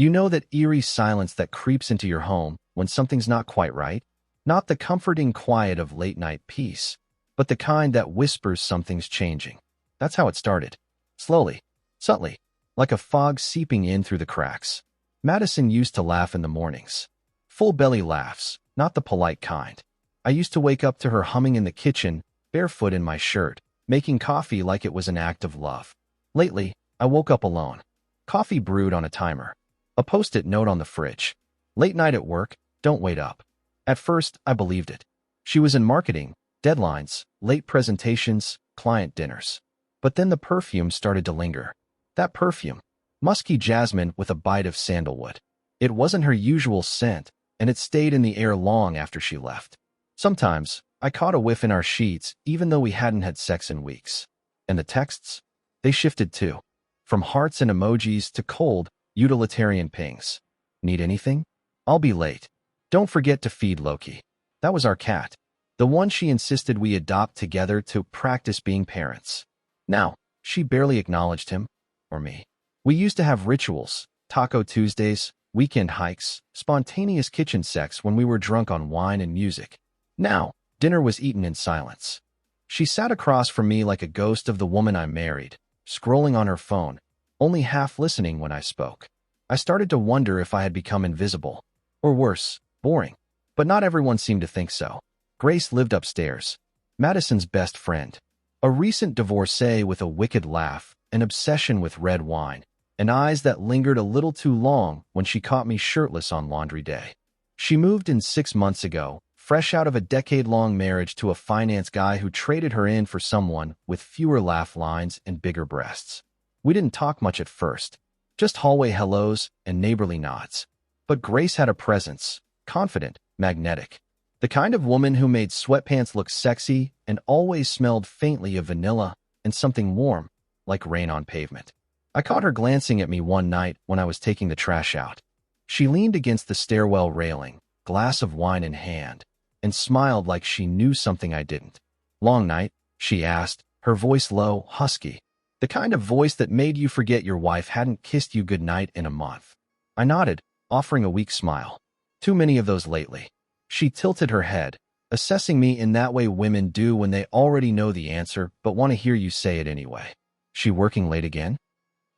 You know that eerie silence that creeps into your home when something's not quite right? Not the comforting quiet of late-night peace, but the kind that whispers something's changing. That's how it started. Slowly, subtly, like a fog seeping in through the cracks. Madison used to laugh in the mornings. Full belly laughs, not the polite kind. I used to wake up to her humming in the kitchen, barefoot in my shirt, making coffee like it was an act of love. Lately, I woke up alone. Coffee brewed on a timer. A post-it note on the fridge. Late night at work, don't wait up. At first, I believed it. She was in marketing, deadlines, late presentations, client dinners. But then the perfume started to linger. That perfume. Musky jasmine with a bite of sandalwood. It wasn't her usual scent, and it stayed in the air long after she left. Sometimes, I caught a whiff in our sheets even though we hadn't had sex in weeks. And the texts? They shifted too. From hearts and emojis to cold, utilitarian pings. Need anything? I'll be late. Don't forget to feed Loki. That was our cat. The one she insisted we adopt together to practice being parents. Now, she barely acknowledged him, or me. We used to have rituals, Taco Tuesdays, weekend hikes, spontaneous kitchen sex when we were drunk on wine and music. Now, dinner was eaten in silence. She sat across from me like a ghost of the woman I married, scrolling on her phone, only half listening when I spoke. I started to wonder if I had become invisible, or worse, boring. But not everyone seemed to think so. Grace lived upstairs, Madison's best friend. A recent divorcee with a wicked laugh, an obsession with red wine, and eyes that lingered a little too long when she caught me shirtless on laundry day. She moved in 6 months ago, fresh out of a decade-long marriage to a finance guy who traded her in for someone with fewer laugh lines and bigger breasts. We didn't talk much at first, just hallway hellos and neighborly nods. But Grace had a presence, confident, magnetic. The kind of woman who made sweatpants look sexy and always smelled faintly of vanilla and something warm, like rain on pavement. I caught her glancing at me one night when I was taking the trash out. She leaned against the stairwell railing, glass of wine in hand, and smiled like she knew something I didn't. "Long night?" she asked, her voice low, husky. The kind of voice that made you forget your wife hadn't kissed you goodnight in a month. I nodded, offering a weak smile. Too many of those lately. She tilted her head, assessing me in that way women do when they already know the answer but want to hear you say it anyway. "She working late again?"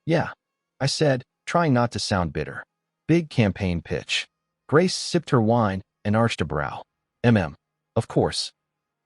"Yeah," I said, trying not to sound bitter. Big campaign pitch. Grace sipped her wine and arched a brow. Of course."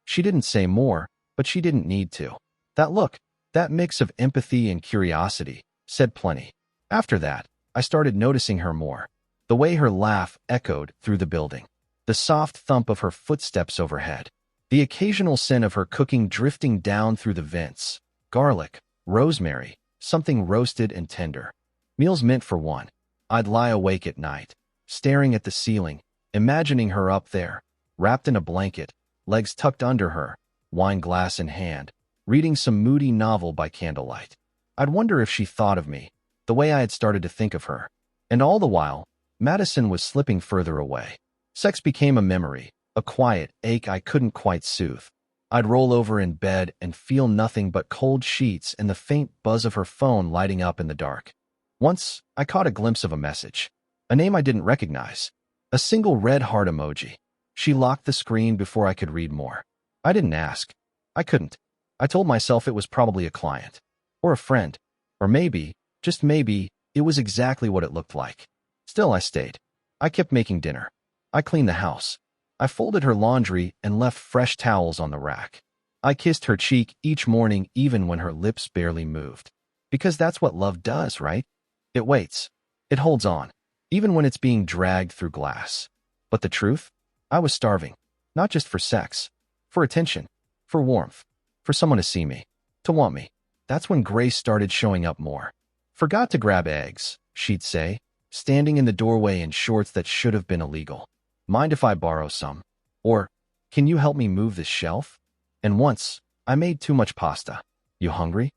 She didn't say more, but she didn't need to. That look, that mix of empathy and curiosity, said plenty. After that, I started noticing her more. The way her laugh echoed through the building. The soft thump of her footsteps overhead. The occasional scent of her cooking drifting down through the vents. Garlic, rosemary, something roasted and tender. Meals meant for one. I'd lie awake at night, staring at the ceiling, imagining her up there, wrapped in a blanket, legs tucked under her, wine glass in hand, reading some moody novel by candlelight. I'd wonder if she thought of me, the way I had started to think of her. And all the while, Madison was slipping further away. Sex became a memory, a quiet ache I couldn't quite soothe. I'd roll over in bed and feel nothing but cold sheets and the faint buzz of her phone lighting up in the dark. Once, I caught a glimpse of a message. A name I didn't recognize. A single red heart emoji. She locked the screen before I could read more. I didn't ask. I couldn't. I told myself it was probably a client. Or a friend. Or maybe, just maybe, it was exactly what it looked like. Still, I stayed. I kept making dinner. I cleaned the house. I folded her laundry and left fresh towels on the rack. I kissed her cheek each morning even when her lips barely moved. Because that's what love does, right? It waits. It holds on. Even when it's being dragged through glass. But the truth? I was starving. Not just for sex. For attention. For warmth. For someone to see me. To want me. That's when Grace started showing up more. "Forgot to grab eggs," she'd say, standing in the doorway in shorts that should have been illegal. "Mind if I borrow some?" Or, "Can you help me move this shelf?" And once, I made too much pasta. "You hungry?"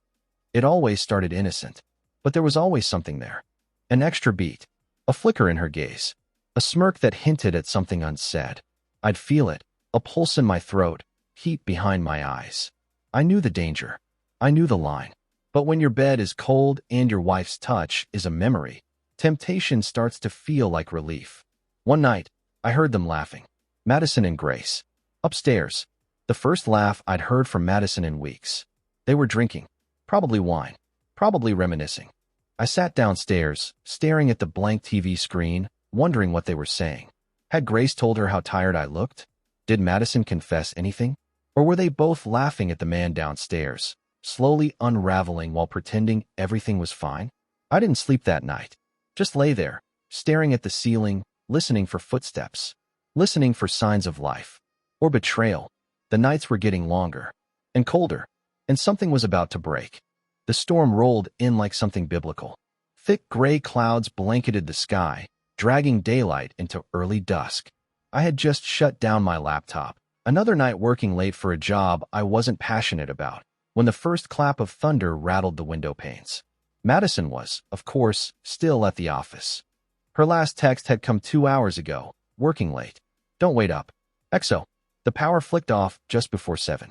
It always started innocent. But there was always something there. An extra beat. A flicker in her gaze. A smirk that hinted at something unsaid. I'd feel it. A pulse in my throat. Heat behind my eyes. I knew the danger. I knew the line. But when your bed is cold and your wife's touch is a memory, Temptation starts to feel like relief. One night, I heard them laughing. Madison and Grace. Upstairs. The first laugh I'd heard from Madison in weeks. They were drinking. Probably wine. Probably reminiscing. I sat downstairs, staring at the blank TV screen, wondering what they were saying. Had Grace told her how tired I looked? Did Madison confess anything? Or were they both laughing at the man downstairs, slowly unraveling while pretending everything was fine? I didn't sleep that night. Just lay there, staring at the ceiling, listening for footsteps, listening for signs of life or betrayal. The nights were getting longer and colder, and something was about to break. The storm rolled in like something biblical. Thick gray clouds blanketed the sky, dragging daylight into early dusk. I had just shut down my laptop, another night working late for a job I wasn't passionate about, when the first clap of thunder rattled the window panes. Madison was, of course, still at the office. Her last text had come 2 hours ago, working late. Don't wait up. XO. The power flicked off just before 7.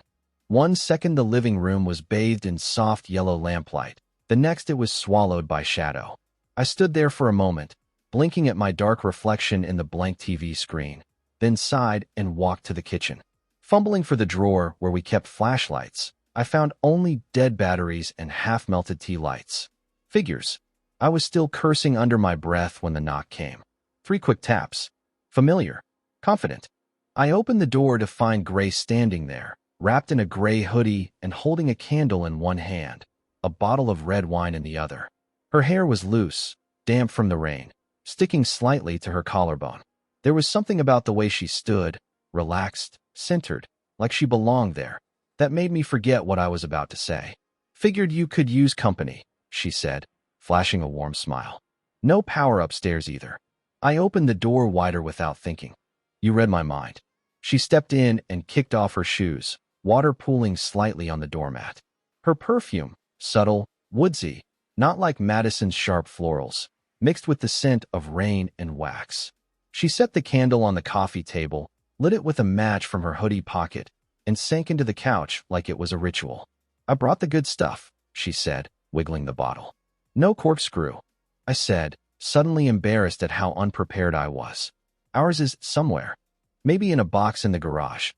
1 second the living room was bathed in soft yellow lamplight. The next it was swallowed by shadow. I stood there for a moment, blinking at my dark reflection in the blank TV screen, then sighed and walked to the kitchen. Fumbling for the drawer where we kept flashlights, I found only dead batteries and half-melted tea lights. Figures. I was still cursing under my breath when the knock came. 3 quick taps. Familiar. Confident. I opened the door to find Grace standing there, wrapped in a gray hoodie and holding a candle in one hand, a bottle of red wine in the other. Her hair was loose, damp from the rain, sticking slightly to her collarbone. There was something about the way she stood, relaxed, centered, like she belonged there, that made me forget what I was about to say. Figured you could use company, she said, flashing a warm smile. No power upstairs either. I opened the door wider without thinking. You read my mind. She stepped in and kicked off her shoes, water pooling slightly on the doormat. Her perfume, subtle, woodsy, not like Madison's sharp florals, mixed with the scent of rain and wax. She set the candle on the coffee table, lit it with a match from her hoodie pocket, and sank into the couch like it was a ritual. I brought the good stuff, she said, wiggling the bottle. No corkscrew, I said, suddenly embarrassed at how unprepared I was. Ours is somewhere. Maybe in a box in the garage.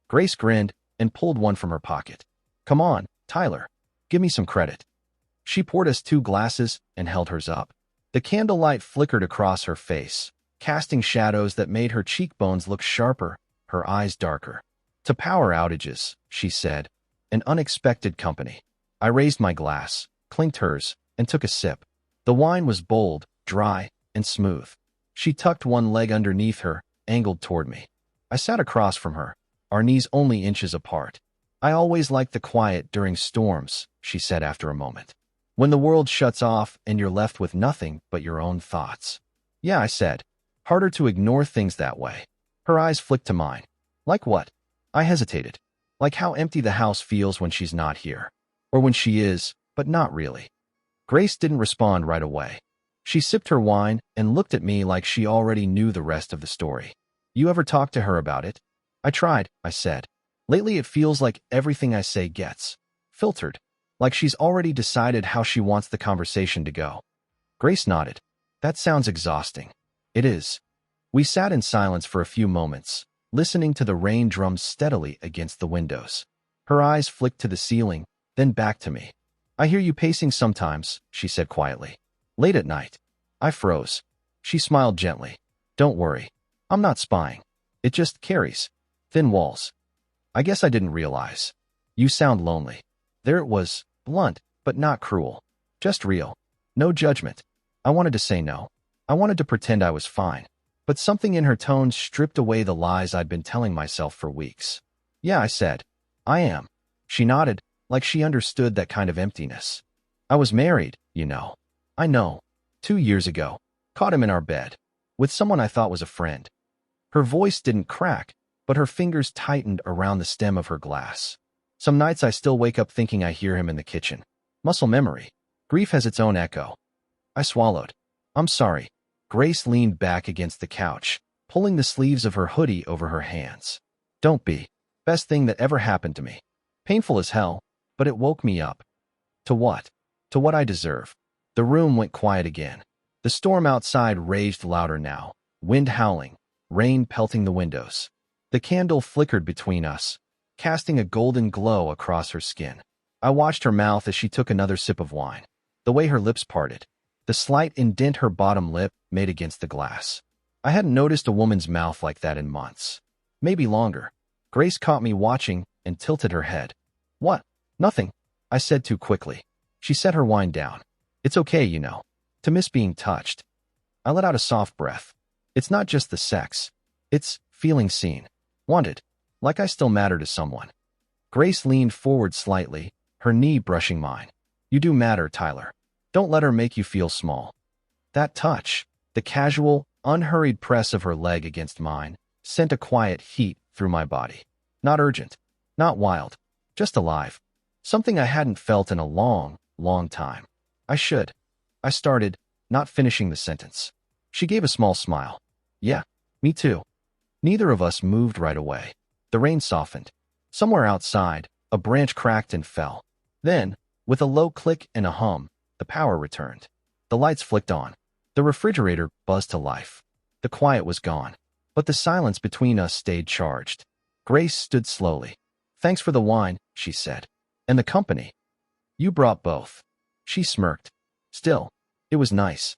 Grace grinned and pulled one from her pocket. Come on, Tyler. Give me some credit. She poured us 2 glasses and held hers up. The candlelight flickered across her face, casting shadows that made her cheekbones look sharper, her eyes darker. To power outages, she said, an unexpected company. I raised my glass, clinked hers, and took a sip. The wine was bold, dry, and smooth. She tucked one leg underneath her, angled toward me. I sat across from her, our knees only inches apart. I always like the quiet during storms, she said after a moment. When the world shuts off and you're left with nothing but your own thoughts. Yeah, I said. Harder to ignore things that way. Her eyes flicked to mine. Like what? I hesitated. Like how empty the house feels when she's not here. Or when she is, but not really. Grace didn't respond right away. She sipped her wine and looked at me like she already knew the rest of the story. You ever talk to her about it? I tried, I said. Lately it feels like everything I say gets filtered. Like she's already decided how she wants the conversation to go. Grace nodded. That sounds exhausting. It is. We sat in silence for a few moments, listening to the rain drum steadily against the windows. Her eyes flicked to the ceiling, then back to me. I hear you pacing sometimes, she said quietly. Late at night. I froze. She smiled gently. Don't worry. I'm not spying. It just carries. Thin walls. I guess I didn't realize. You sound lonely. There it was, blunt, but not cruel. Just real. No judgment. I wanted to say no. I wanted to pretend I was fine. But something in her tone stripped away the lies I'd been telling myself for weeks. Yeah, I said. I am. She nodded, like she understood that kind of emptiness. I was married, you know. I know. 2 years ago. Caught him in our bed. With someone I thought was a friend. Her voice didn't crack, but her fingers tightened around the stem of her glass. Some nights I still wake up thinking I hear him in the kitchen. Muscle memory. Grief has its own echo. I swallowed. I'm sorry. Grace leaned back against the couch, pulling the sleeves of her hoodie over her hands. Don't be. Best thing that ever happened to me. Painful as hell, but it woke me up. To what? To what I deserve. The room went quiet again. The storm outside raged louder now, wind howling, rain pelting the windows. The candle flickered between us, casting a golden glow across her skin. I watched her mouth as she took another sip of wine. The way her lips parted, the slight indent her bottom lip made against the glass. I hadn't noticed a woman's mouth like that in months. Maybe longer. Grace caught me watching and tilted her head. What? Nothing, I said too quickly. She set her wine down. It's okay, you know, to miss being touched. I let out a soft breath. It's not just the sex. It's feeling seen. Wanted. Like I still matter to someone. Grace leaned forward slightly, her knee brushing mine. You do matter, Tyler. Don't let her make you feel small. That touch, the casual, unhurried press of her leg against mine, sent a quiet heat through my body. Not urgent, not wild, just alive. Something I hadn't felt in a long, long time. I started, not finishing the sentence. She gave a small smile. Yeah, me too. Neither of us moved right away. The rain softened. Somewhere outside, a branch cracked and fell. Then, with a low click and a hum, the power returned. The lights flicked on. The refrigerator buzzed to life. The quiet was gone, but the silence between us stayed charged. Grace stood slowly. Thanks for the wine, she said. And the company. You brought both. She smirked. Still, it was nice.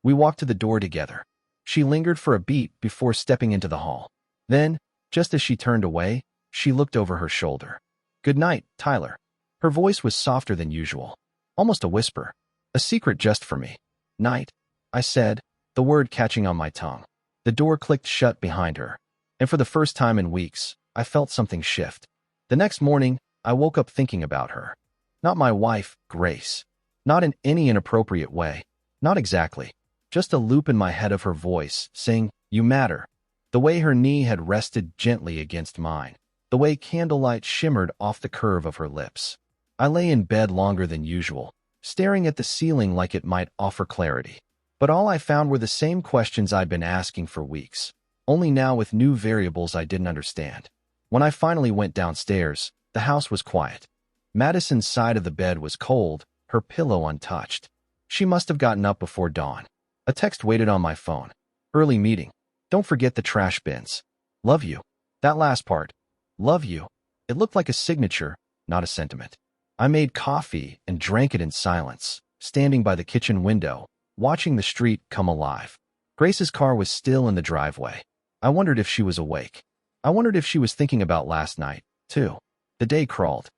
We walked to the door together. She lingered for a beat before stepping into the hall. Then, just as she turned away, she looked over her shoulder. Good night, Tyler. Her voice was softer than usual. Almost a whisper. A secret just for me. Night, I said, the word catching on my tongue. The door clicked shut behind her, and for the first time in weeks, I felt something shift. The next morning, I woke up thinking about her. Not my wife, Grace. Not in any inappropriate way. Not exactly. Just a loop in my head of her voice, saying, you matter. The way her knee had rested gently against mine. The way candlelight shimmered off the curve of her lips. I lay in bed longer than usual, staring at the ceiling like it might offer clarity. But all I found were the same questions I'd been asking for weeks, only now with new variables I didn't understand. When I finally went downstairs, the house was quiet. Madison's side of the bed was cold, her pillow untouched. She must have gotten up before dawn. A text waited on my phone. Early meeting. Don't forget the trash bins. Love you. That last part. Love you. It looked like a signature, not a sentiment. I made coffee and drank it in silence, standing by the kitchen window, watching the street come alive. Grace's car was still in the driveway. I wondered if she was awake. I wondered if she was thinking about last night, too. The day crawled.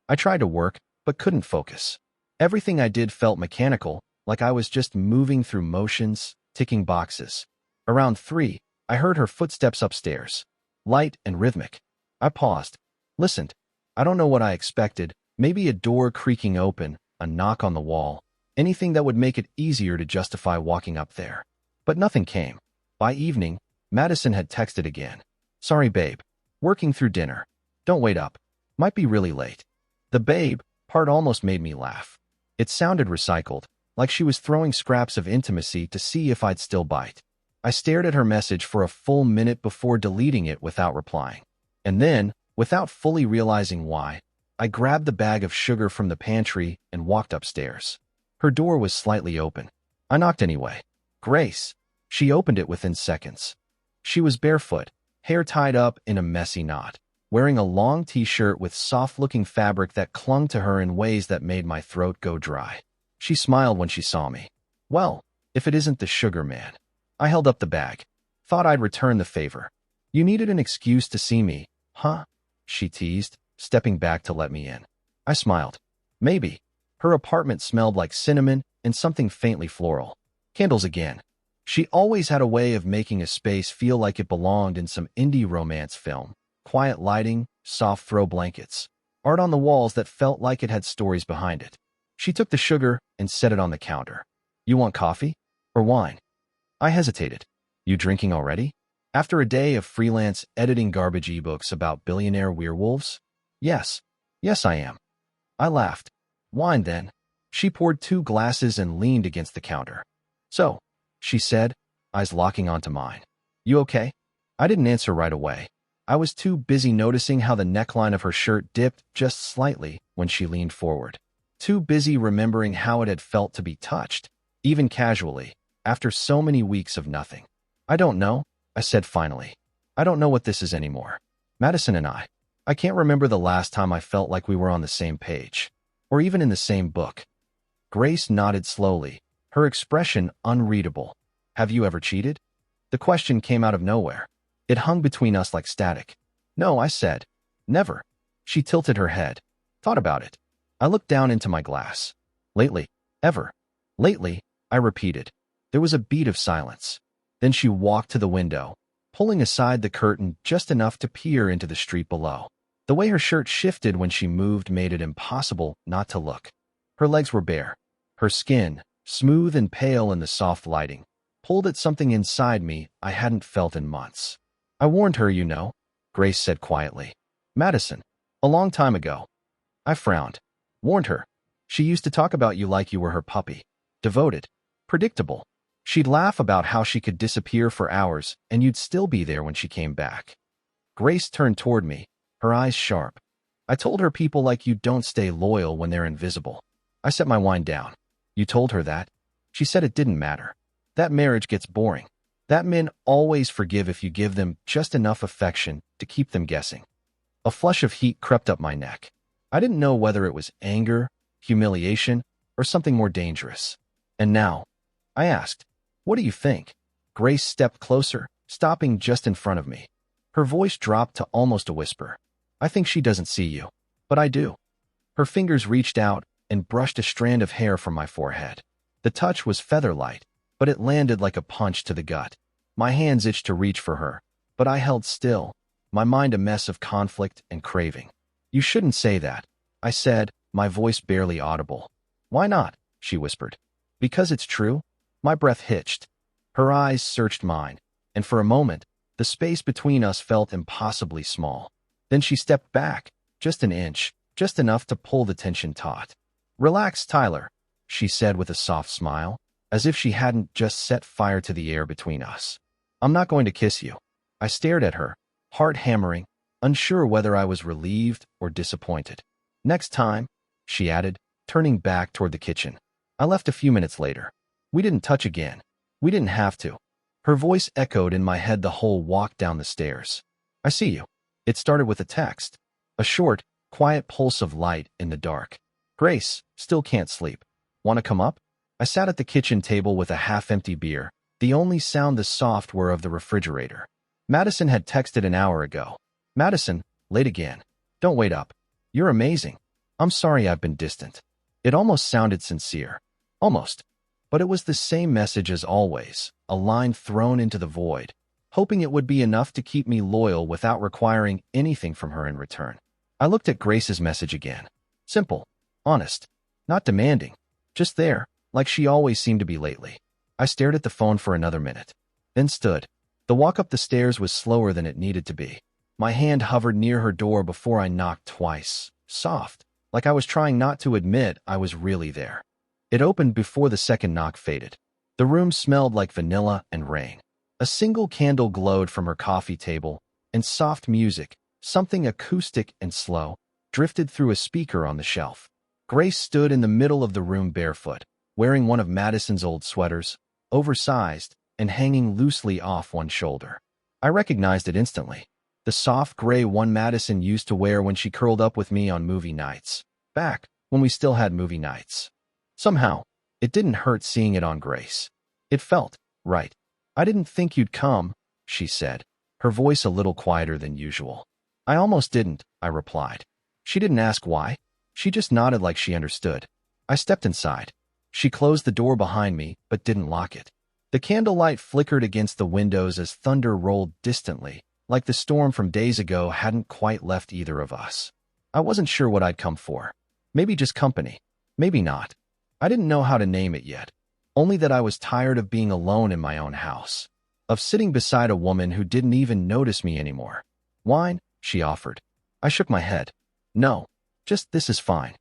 I tried to work, but couldn't focus. Everything I did felt mechanical, like I was just moving through motions, ticking boxes. Around 3, I heard her footsteps upstairs. Light and rhythmic. I paused. Listened. I don't know what I expected. Maybe a door creaking open, a knock on the wall. Anything that would make it easier to justify walking up there. But nothing came. By evening, Madison had texted again. Sorry, babe. Working through dinner. Don't wait up. Might be really late. The babe part almost made me laugh. It sounded recycled, like she was throwing scraps of intimacy to see if I'd still bite. I stared at her message for a full minute before deleting it without replying. And then, without fully realizing why, I grabbed the bag of sugar from the pantry and walked upstairs. Her door was slightly open. I knocked anyway. Grace. She opened it within seconds. She was barefoot, hair tied up in a messy knot, wearing a long t-shirt with soft-looking fabric that clung to her in ways that made my throat go dry. She smiled when she saw me. Well, if it isn't the sugar man. I held up the bag. Thought I'd return the favor. You needed an excuse to see me, huh? She teased, stepping back to let me in. I smiled. Maybe. Her apartment smelled like cinnamon and something faintly floral. Candles again. She always had a way of making a space feel like it belonged in some indie romance film. Quiet lighting, soft throw blankets. Art on the walls that felt like it had stories behind it. She took the sugar and set it on the counter. You want coffee? Or wine? I hesitated. You drinking already? After a day of freelance editing garbage ebooks about billionaire werewolves? Yes. Yes, I am. I laughed. Wine, then. She poured 2 glasses and leaned against the counter. So, she said, eyes locking onto mine. You okay? I didn't answer right away. I was too busy noticing how the neckline of her shirt dipped just slightly when she leaned forward. Too busy remembering how it had felt to be touched, even casually. after so many weeks of nothing. I don't know, I said finally. I don't know what this is anymore. Madison and I can't remember the last time I felt like we were on the same page, or even in the same book. Grace nodded slowly, her expression unreadable. Have you ever cheated? The question came out of nowhere. It hung between us like static. No, I said. Never. She tilted her head. Thought about it. I looked down into my glass. Lately. Ever. Lately, I repeated. There was a beat of silence. Then she walked to the window, pulling aside the curtain just enough to peer into the street below. The way her shirt shifted when she moved made it impossible not to look. Her legs were bare. Her skin, smooth and pale in the soft lighting, pulled at something inside me I hadn't felt in months. I warned her, you know, Grace said quietly. Madison. A long time ago. I frowned. Warned her. She used to talk about you like you were her puppy. Devoted. Predictable. She'd laugh about how she could disappear for hours and you'd still be there when she came back. Grace turned toward me, her eyes sharp. I told her people like you don't stay loyal when they're invisible. I set my wine down. You told her that? She said it didn't matter. That marriage gets boring. That men always forgive if you give them just enough affection to keep them guessing. A flush of heat crept up my neck. I didn't know whether it was anger, humiliation, or something more dangerous. And now, I asked, what do you think? Grace stepped closer, stopping just in front of me. Her voice dropped to almost a whisper. I think she doesn't see you, but I do. Her fingers reached out and brushed a strand of hair from my forehead. The touch was feather-light, but it landed like a punch to the gut. My hands itched to reach for her, but I held still, my mind a mess of conflict and craving. You shouldn't say that, I said, my voice barely audible. Why not? She whispered. Because it's true? My breath hitched. Her eyes searched mine, and for a moment, the space between us felt impossibly small. Then she stepped back, just an inch, just enough to pull the tension taut. Relax, Tyler, she said with a soft smile, as if she hadn't just set fire to the air between us. I'm not going to kiss you. I stared at her, heart hammering, unsure whether I was relieved or disappointed. Next time, she added, turning back toward the kitchen. I left a few minutes later. We didn't touch again. We didn't have to. Her voice echoed in my head the whole walk down the stairs. I see you. It started with a text. A short, quiet pulse of light in the dark. Grace, still can't sleep. Want to come up? I sat at the kitchen table with a half-empty beer. The only sound the soft were of the refrigerator. Madison had texted an hour ago. Madison, late again. Don't wait up. You're amazing. I'm sorry I've been distant. It almost sounded sincere. Almost. But it was the same message as always, a line thrown into the void, hoping it would be enough to keep me loyal without requiring anything from her in return. I looked at Grace's message again. Simple. Honest. Not demanding. Just there, like she always seemed to be lately. I stared at the phone for another minute, then stood. The walk up the stairs was slower than it needed to be. My hand hovered near her door before I knocked twice, soft, like I was trying not to admit I was really there. It opened before the second knock faded. The room smelled like vanilla and rain. A single candle glowed from her coffee table, and soft music, something acoustic and slow, drifted through a speaker on the shelf. Grace stood in the middle of the room barefoot, wearing one of Madison's old sweaters, oversized and hanging loosely off one shoulder. I recognized it instantly. The soft gray one Madison used to wear when she curled up with me on movie nights, back when we still had movie nights. Somehow, it didn't hurt seeing it on Grace. It felt right. I didn't think you'd come, she said, her voice a little quieter than usual. I almost didn't, I replied. She didn't ask why. She just nodded like she understood. I stepped inside. She closed the door behind me, but didn't lock it. The candlelight flickered against the windows as thunder rolled distantly, like the storm from days ago hadn't quite left either of us. I wasn't sure what I'd come for. Maybe just company. Maybe not. I didn't know how to name it yet, only that I was tired of being alone in my own house, of sitting beside a woman who didn't even notice me anymore. Wine, she offered. I shook my head. No, just this is fine.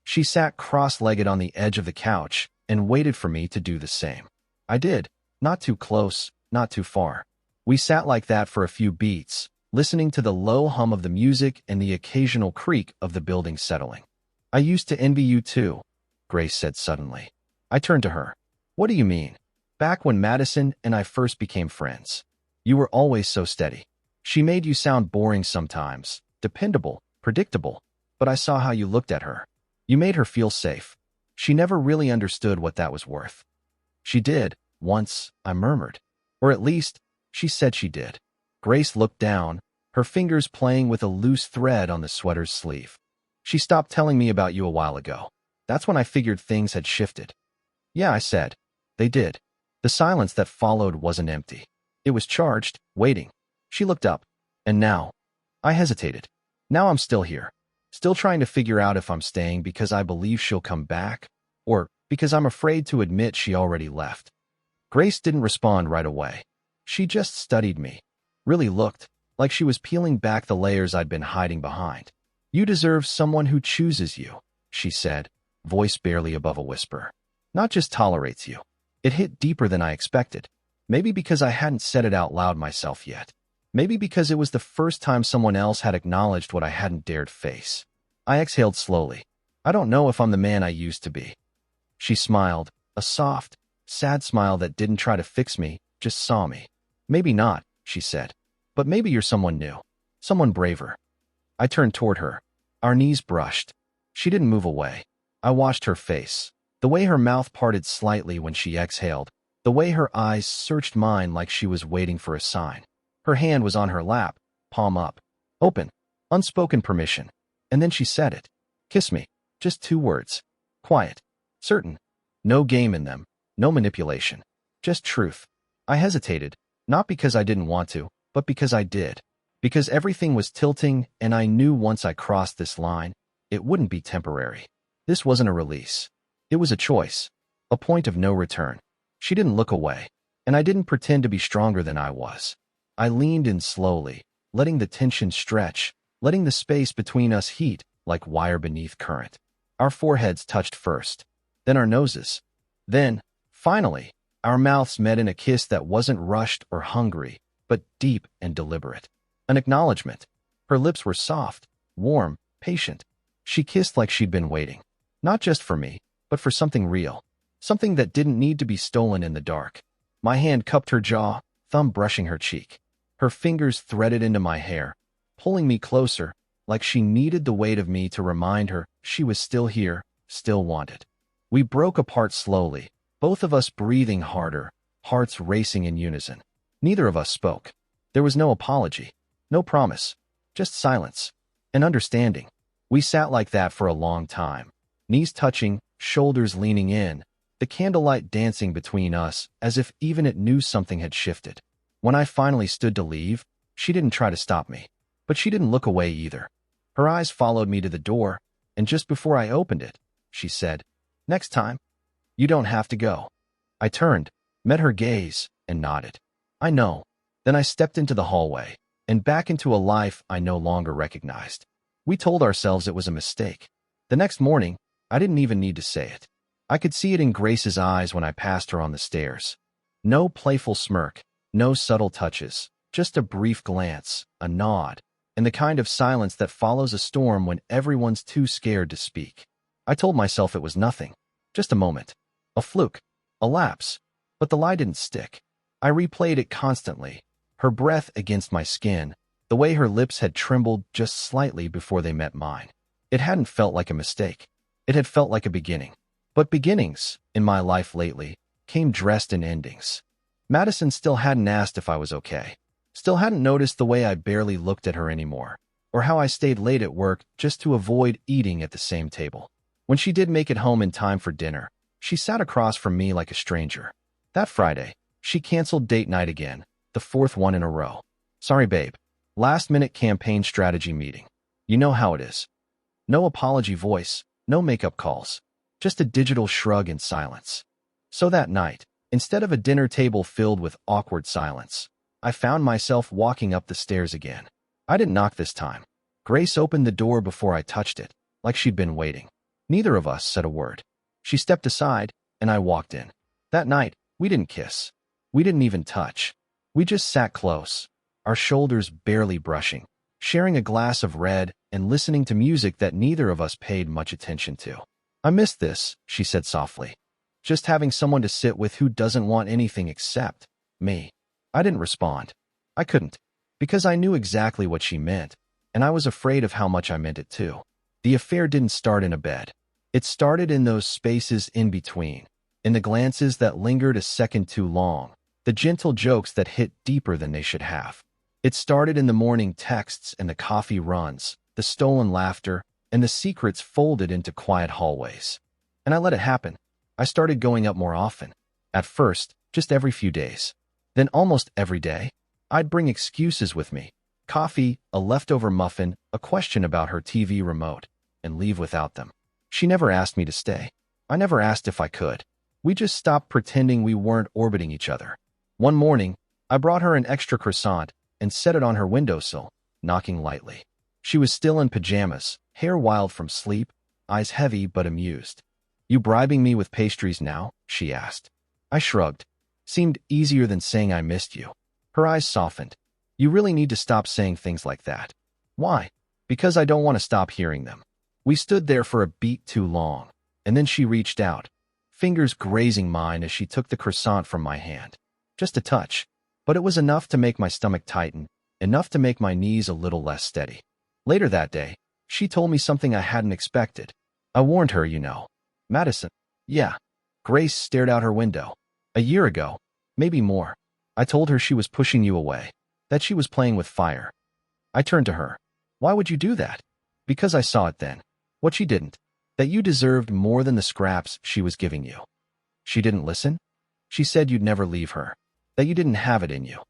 She sat cross-legged on the edge of the couch and waited for me to do the same. I did, not too close, not too far. We sat like that for a few beats, listening to the low hum of the music and the occasional creak of the building settling. I used to envy you too, Grace said suddenly. I turned to her. What do you mean? Back when Madison and I first became friends. You were always so steady. She made you sound boring sometimes, dependable, predictable, but I saw how you looked at her. You made her feel safe. She never really understood what that was worth. She did, once, I murmured. Or at least, she said she did. Grace looked down, her fingers playing with a loose thread on the sweater's sleeve. She stopped telling me about you a while ago. That's when I figured things had shifted. Yeah, I said. They did. The silence that followed wasn't empty. It was charged, waiting. She looked up. And now? I hesitated. Now I'm still here. Still trying to figure out if I'm staying because I believe she'll come back, or because I'm afraid to admit she already left. Grace didn't respond right away. She just studied me. Really looked like she was peeling back the layers I'd been hiding behind. You deserve someone who chooses you, she said, voice barely above a whisper. Not just tolerates you. It hit deeper than I expected. Maybe because I hadn't said it out loud myself yet. Maybe because it was the first time someone else had acknowledged what I hadn't dared face. I exhaled slowly. I don't know if I'm the man I used to be. She smiled, a soft, sad smile that didn't try to fix me, just saw me. Maybe not, she said. But maybe you're someone new. Someone braver. I turned toward her. Our knees brushed. She didn't move away. I watched her face. The way her mouth parted slightly when she exhaled. The way her eyes searched mine like she was waiting for a sign. Her hand was on her lap, palm up. Open. Unspoken permission. And then she said it. Kiss me. Just 2 words. Quiet. Certain. No game in them. No manipulation. Just truth. I hesitated, not because I didn't want to, but because I did. Because everything was tilting, and I knew once I crossed this line, it wouldn't be temporary. This wasn't a release. It was a choice. A point of no return. She didn't look away, and I didn't pretend to be stronger than I was. I leaned in slowly, letting the tension stretch, letting the space between us heat like wire beneath current. Our foreheads touched first, then our noses. Then, finally, our mouths met in a kiss that wasn't rushed or hungry, but deep and deliberate. An acknowledgement. Her lips were soft, warm, patient. She kissed like she'd been waiting. Not just for me, but for something real. Something that didn't need to be stolen in the dark. My hand cupped her jaw, thumb brushing her cheek. Her fingers threaded into my hair, pulling me closer, like she needed the weight of me to remind her she was still here, still wanted. We broke apart slowly, both of us breathing harder, hearts racing in unison. Neither of us spoke. There was no apology, no promise, just silence and understanding. We sat like that for a long time, knees touching, shoulders leaning in, the candlelight dancing between us as if even it knew something had shifted. When I finally stood to leave, she didn't try to stop me, but she didn't look away either. Her eyes followed me to the door, and just before I opened it, she said, "Next time, you don't have to go." I turned, met her gaze, and nodded. I know. Then I stepped into the hallway, and back into a life I no longer recognized. We told ourselves it was a mistake. The next morning, I didn't even need to say it. I could see it in Grace's eyes when I passed her on the stairs. No playful smirk, no subtle touches, just a brief glance, a nod, and the kind of silence that follows a storm when everyone's too scared to speak. I told myself it was nothing, just a moment, a fluke, a lapse, but the lie didn't stick. I replayed it constantly, her breath against my skin, the way her lips had trembled just slightly before they met mine. It hadn't felt like a mistake. It had felt like a beginning. But beginnings, in my life lately, came dressed in endings. Madison still hadn't asked if I was okay. Still hadn't noticed the way I barely looked at her anymore, or how I stayed late at work just to avoid eating at the same table. When she did make it home in time for dinner, she sat across from me like a stranger. That Friday, she canceled date night again, the 4th one in a row. "Sorry, babe. Last-minute campaign strategy meeting. You know how it is." No apology voice, no makeup calls, just a digital shrug and silence. So that night, instead of a dinner table filled with awkward silence, I found myself walking up the stairs again. I didn't knock this time. Grace opened the door before I touched it, like she'd been waiting. Neither of us said a word. She stepped aside, and I walked in. That night, we didn't kiss. We didn't even touch. We just sat close, our shoulders barely brushing, sharing a glass of red and listening to music that neither of us paid much attention to. "I missed this," she said softly. Just having someone to sit with who doesn't want anything except me. I didn't respond. I couldn't, because I knew exactly what she meant, and I was afraid of how much I meant it too. The affair didn't start in a bed. It started in those spaces in between, in the glances that lingered a second too long, the gentle jokes that hit deeper than they should have. It started in the morning texts and the coffee runs, the stolen laughter, and the secrets folded into quiet hallways. And I let it happen. I started going up more often. At first, just every few days. Then almost every day. I'd bring excuses with me. Coffee, a leftover muffin, a question about her TV remote, and leave without them. She never asked me to stay. I never asked if I could. We just stopped pretending we weren't orbiting each other. One morning, I brought her an extra croissant and set it on her windowsill, knocking lightly. She was still in pajamas, hair wild from sleep, eyes heavy but amused. "You bribing me with pastries now?" she asked. I shrugged. Seemed easier than saying I missed you. Her eyes softened. "You really need to stop saying things like that." "Why?" "Because I don't want to stop hearing them." We stood there for a beat too long, and then she reached out, fingers grazing mine as she took the croissant from my hand. Just a touch, but it was enough to make my stomach tighten, enough to make my knees a little less steady. Later that day, she told me something I hadn't expected. "I warned her, you know." "Madison?" "Yeah." Grace stared out her window. "A year ago, maybe more. I told her she was pushing you away, that she was playing with fire." I turned to her. "Why would you do that?" "Because I saw it then. What she didn't. That you deserved more than the scraps she was giving you." "She didn't listen?" "She said you'd never leave her. That you didn't have it in you."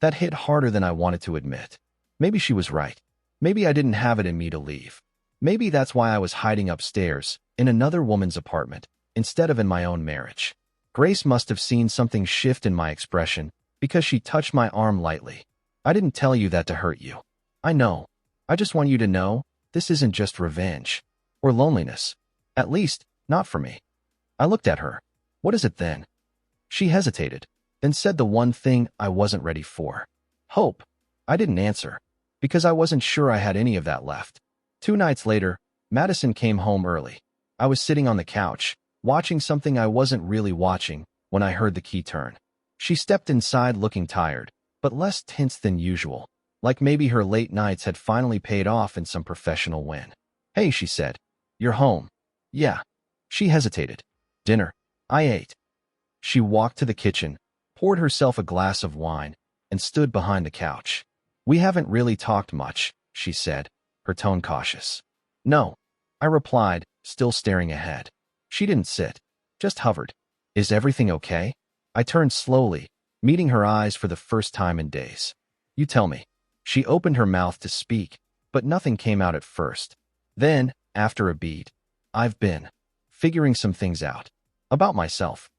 That hit harder than I wanted to admit. Maybe she was right. Maybe I didn't have it in me to leave. Maybe that's why I was hiding upstairs, in another woman's apartment, instead of in my own marriage. Grace must have seen something shift in my expression, because she touched my arm lightly. "I didn't tell you that to hurt you. I know. I just want you to know, this isn't just revenge. Or loneliness. At least, not for me." I looked at her. "What is it then?" She hesitated, then said the one thing I wasn't ready for. "Hope." I didn't answer, because I wasn't sure I had any of that left. 2 nights later, Madison came home early. I was sitting on the couch, watching something I wasn't really watching, when I heard the key turn. She stepped inside looking tired, but less tense than usual, like maybe her late nights had finally paid off in some professional win. "Hey," she said. "You're home." "Yeah." She hesitated. "Dinner." I ate. She walked to the kitchen, poured herself a glass of wine, and stood behind the couch. "We haven't really talked much," she said, her tone cautious. "No," I replied, still staring ahead. She didn't sit, just hovered. "Is everything okay?" I turned slowly, meeting her eyes for the first time in days. "You tell me." She opened her mouth to speak, but nothing came out at first. Then, after a beat, "I've been figuring some things out. About myself."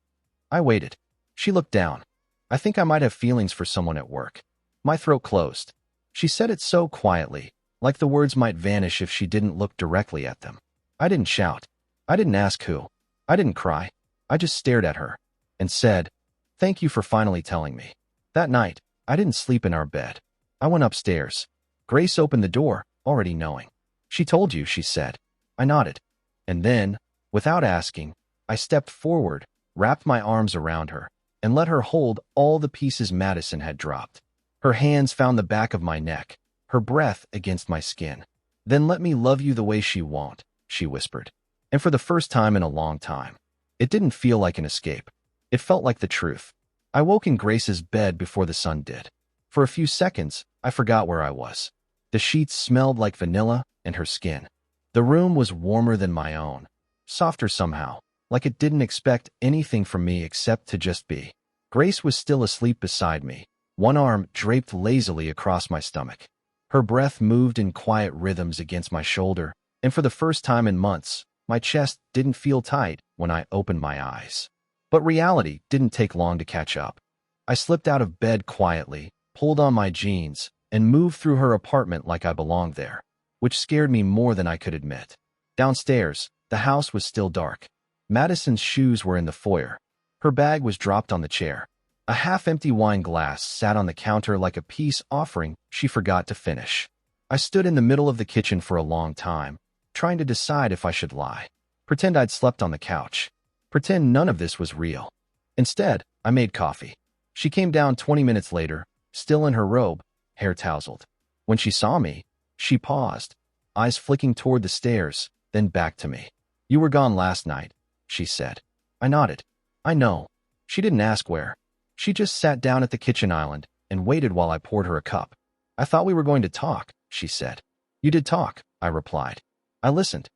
I waited. She looked down. "I think I might have feelings for someone at work." My throat closed. She said it so quietly, like the words might vanish if she didn't look directly at them. I didn't shout. I didn't ask who. I didn't cry. I just stared at her and said, "Thank you for finally telling me." That night, I didn't sleep in our bed. I went upstairs. Grace opened the door, already knowing. "She told you," she said. I nodded. And then, without asking, I stepped forward, wrapped my arms around her, and let her hold all the pieces Madison had dropped. Her hands found the back of my neck, her breath against my skin. "Then let me love you the way she won't," she whispered. And for the first time in a long time, it didn't feel like an escape. It felt like the truth. I woke in Grace's bed before the sun did. For a few seconds, I forgot where I was. The sheets smelled like vanilla and her skin. The room was warmer than my own, softer somehow, like it didn't expect anything from me except to just be. Grace was still asleep beside me, one arm draped lazily across my stomach. Her breath moved in quiet rhythms against my shoulder, and for the first time in months, my chest didn't feel tight when I opened my eyes. But reality didn't take long to catch up. I slipped out of bed quietly, pulled on my jeans, and moved through her apartment like I belonged there, which scared me more than I could admit. Downstairs, the house was still dark. Madison's shoes were in the foyer. Her bag was dropped on the chair. A half-empty wine glass sat on the counter like a peace offering she forgot to finish. I stood in the middle of the kitchen for a long time, trying to decide if I should lie, pretend I'd slept on the couch, Pretend none of this was real. Instead, I made coffee. She came down 20 minutes later, still in her robe, hair tousled. When she saw me, she paused, eyes flicking toward the stairs, then back to me. "You were gone last night," she said. I nodded. "I know." She didn't ask where. She just sat down at the kitchen island and waited while I poured her a cup. "I thought we were going to talk," she said. "You did talk," I replied. I listened.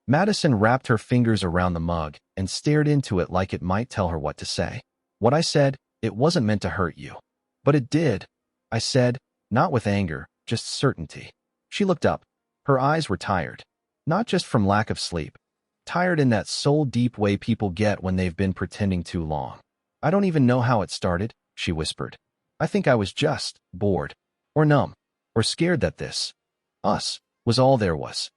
Madison wrapped her fingers around the mug and stared into it like it might tell her what to say. "What I said, it wasn't meant to hurt you." "But it did," I said, not with anger, just certainty. She looked up. Her eyes were tired. Not just from lack of sleep. Tired in that soul-deep way people get when they've been pretending too long. "I don't even know how it started," she whispered. "I think I was just bored. Or numb. Or scared that this us was all there was."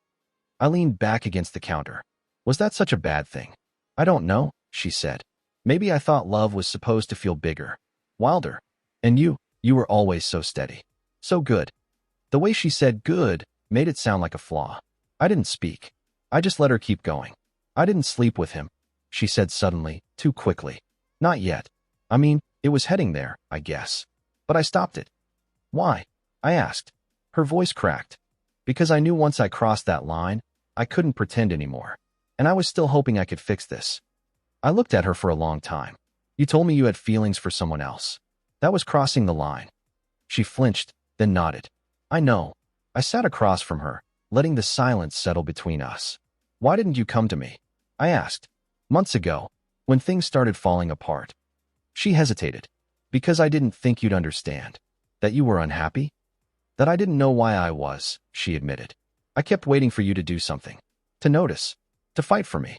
I leaned back against the counter. "Was that such a bad thing?" "I don't know," she said. "Maybe I thought love was supposed to feel bigger, wilder. And you were always so steady. So good." The way she said good made it sound like a flaw. I didn't speak. I just let her keep going. "I didn't sleep with him," she said suddenly, too quickly. "Not yet. I mean, it was heading there, I guess. But I stopped it." "Why?" I asked. Her voice cracked. "Because I knew once I crossed that line, I couldn't pretend anymore. And I was still hoping I could fix this." I looked at her for a long time. "You told me you had feelings for someone else. That was crossing the line." She flinched, then nodded. "I know." I sat across from her, letting the silence settle between us. "Why didn't you come to me?" I asked. "Months ago, when things started falling apart." She hesitated. "Because I didn't think you'd understand. That you were unhappy?" "That I didn't know why I was," she admitted. "I kept waiting for you to do something. To notice. To fight for me."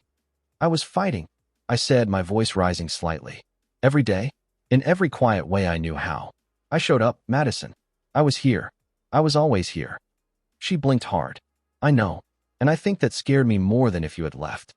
"I was fighting," I said, my voice rising slightly. "Every day. In every quiet way I knew how. I showed up, Madison. I was here. I was always here." She blinked hard. "I know. And I think that scared me more than if you had left."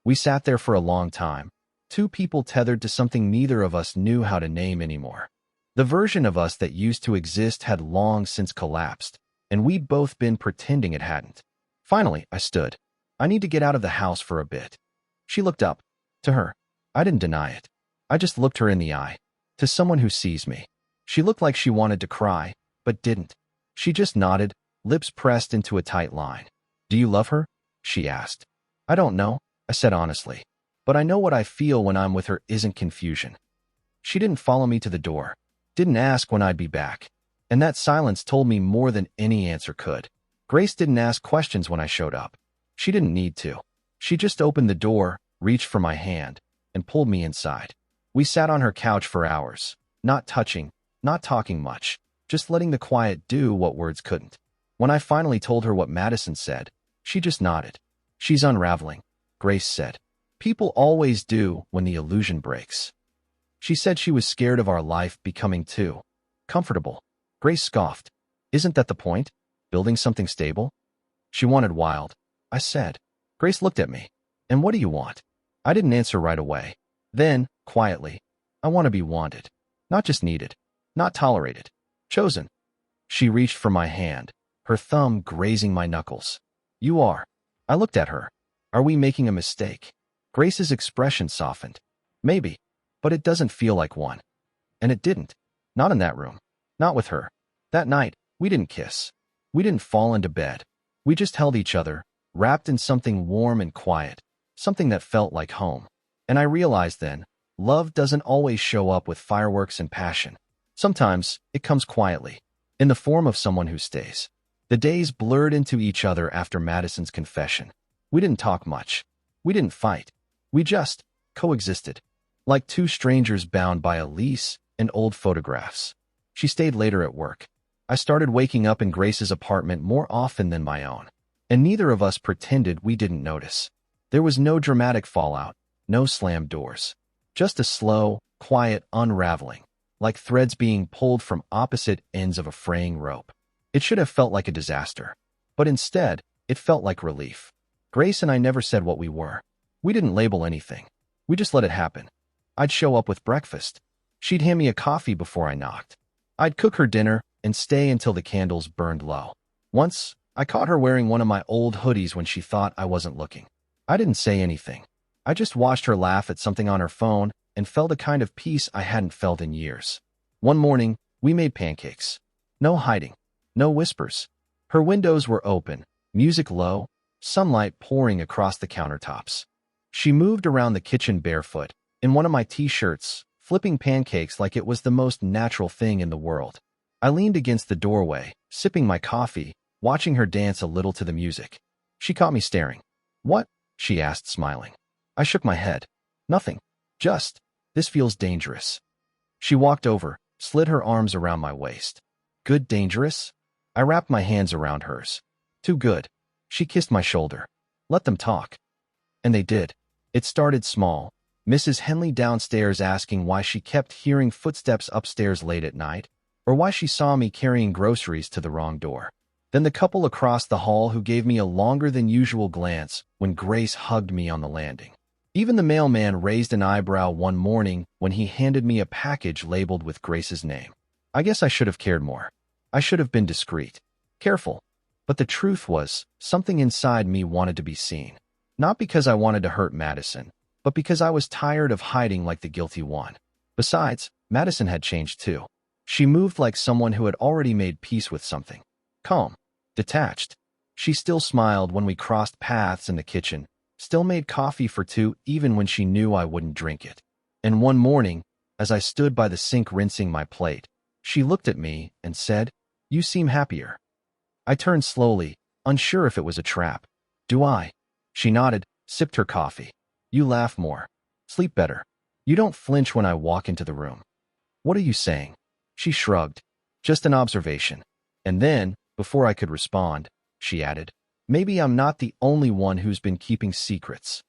We sat there for a long time. Two people tethered to something neither of us knew how to name anymore. The version of us that used to exist had long since collapsed, and we'd both been pretending it hadn't. Finally, I stood. "I need to get out of the house for a bit." She looked up. To her. I didn't deny it. I just looked her in the eye. To someone who sees me. She looked like she wanted to cry, but didn't. She just nodded, lips pressed into a tight line. "Do you love her?" she asked. "I don't know," I said honestly. "But I know what I feel when I'm with her isn't confusion." She didn't follow me to the door. Didn't ask when I'd be back. And that silence told me more than any answer could. Grace didn't ask questions when I showed up. She didn't need to. She just opened the door, reached for my hand, and pulled me inside. We sat on her couch for hours, not touching, not talking much, just letting the quiet do what words couldn't. When I finally told her what Madison said, she just nodded. "She's unraveling," Grace said. "People always do when the illusion breaks." She said she was scared of our life becoming too comfortable. Grace scoffed. "Isn't that the point? Building something stable?" "She wanted wild," I said. Grace looked at me. "And what do you want?" I didn't answer right away. Then, quietly, "I want to be wanted. Not just needed. Not tolerated. Chosen." She reached for my hand, her thumb grazing my knuckles. "You are." I looked at her. "Are we making a mistake?" Grace's expression softened. "Maybe. But it doesn't feel like one." And it didn't. Not in that room. Not with her. That night, we didn't kiss. We didn't fall into bed. We just held each other, wrapped in something warm and quiet, something that felt like home. And I realized then, love doesn't always show up with fireworks and passion. Sometimes, it comes quietly, in the form of someone who stays. The days blurred into each other after Madison's confession. We didn't talk much. We didn't fight. We just coexisted. Like two strangers bound by a lease and old photographs. She stayed later at work. I started waking up in Grace's apartment more often than my own. And neither of us pretended we didn't notice. There was no dramatic fallout, no slammed doors. Just a slow, quiet unraveling, like threads being pulled from opposite ends of a fraying rope. It should have felt like a disaster. But instead, it felt like relief. Grace and I never said what we were. We didn't label anything. We just let it happen. I'd show up with breakfast. She'd hand me a coffee before I knocked. I'd cook her dinner and stay until the candles burned low. Once, I caught her wearing one of my old hoodies when she thought I wasn't looking. I didn't say anything. I just watched her laugh at something on her phone and felt a kind of peace I hadn't felt in years. One morning, we made pancakes. No hiding. No whispers. Her windows were open, music low, sunlight pouring across the countertops. She moved around the kitchen barefoot, in one of my t-shirts, flipping pancakes like it was the most natural thing in the world. I leaned against the doorway, sipping my coffee, watching her dance a little to the music. She caught me staring. "What?" she asked, smiling. I shook my head. "Nothing. Just, this feels dangerous." She walked over, slid her arms around my waist. "Good dangerous?" I wrapped my hands around hers. "Too good." She kissed my shoulder. "Let them talk." And they did. It started small. Mrs. Henley downstairs asking why she kept hearing footsteps upstairs late at night, or why she saw me carrying groceries to the wrong door. Then the couple across the hall who gave me a longer than usual glance when Grace hugged me on the landing. Even the mailman raised an eyebrow one morning when he handed me a package labeled with Grace's name. I guess I should have cared more. I should have been discreet, careful. But the truth was, something inside me wanted to be seen. Not because I wanted to hurt Madison, but because I was tired of hiding like the guilty one. Besides, Madison had changed too. She moved like someone who had already made peace with something. Calm, detached. She still smiled when we crossed paths in the kitchen, still made coffee for two even when she knew I wouldn't drink it. And one morning, as I stood by the sink rinsing my plate, she looked at me and said, "You seem happier." I turned slowly, unsure if it was a trap. "Do I?" She nodded, sipped her coffee. "You laugh more. Sleep better. You don't flinch when I walk into the room." "What are you saying?" She shrugged. "Just an observation." And then, before I could respond, she added, "Maybe I'm not the only one who's been keeping secrets."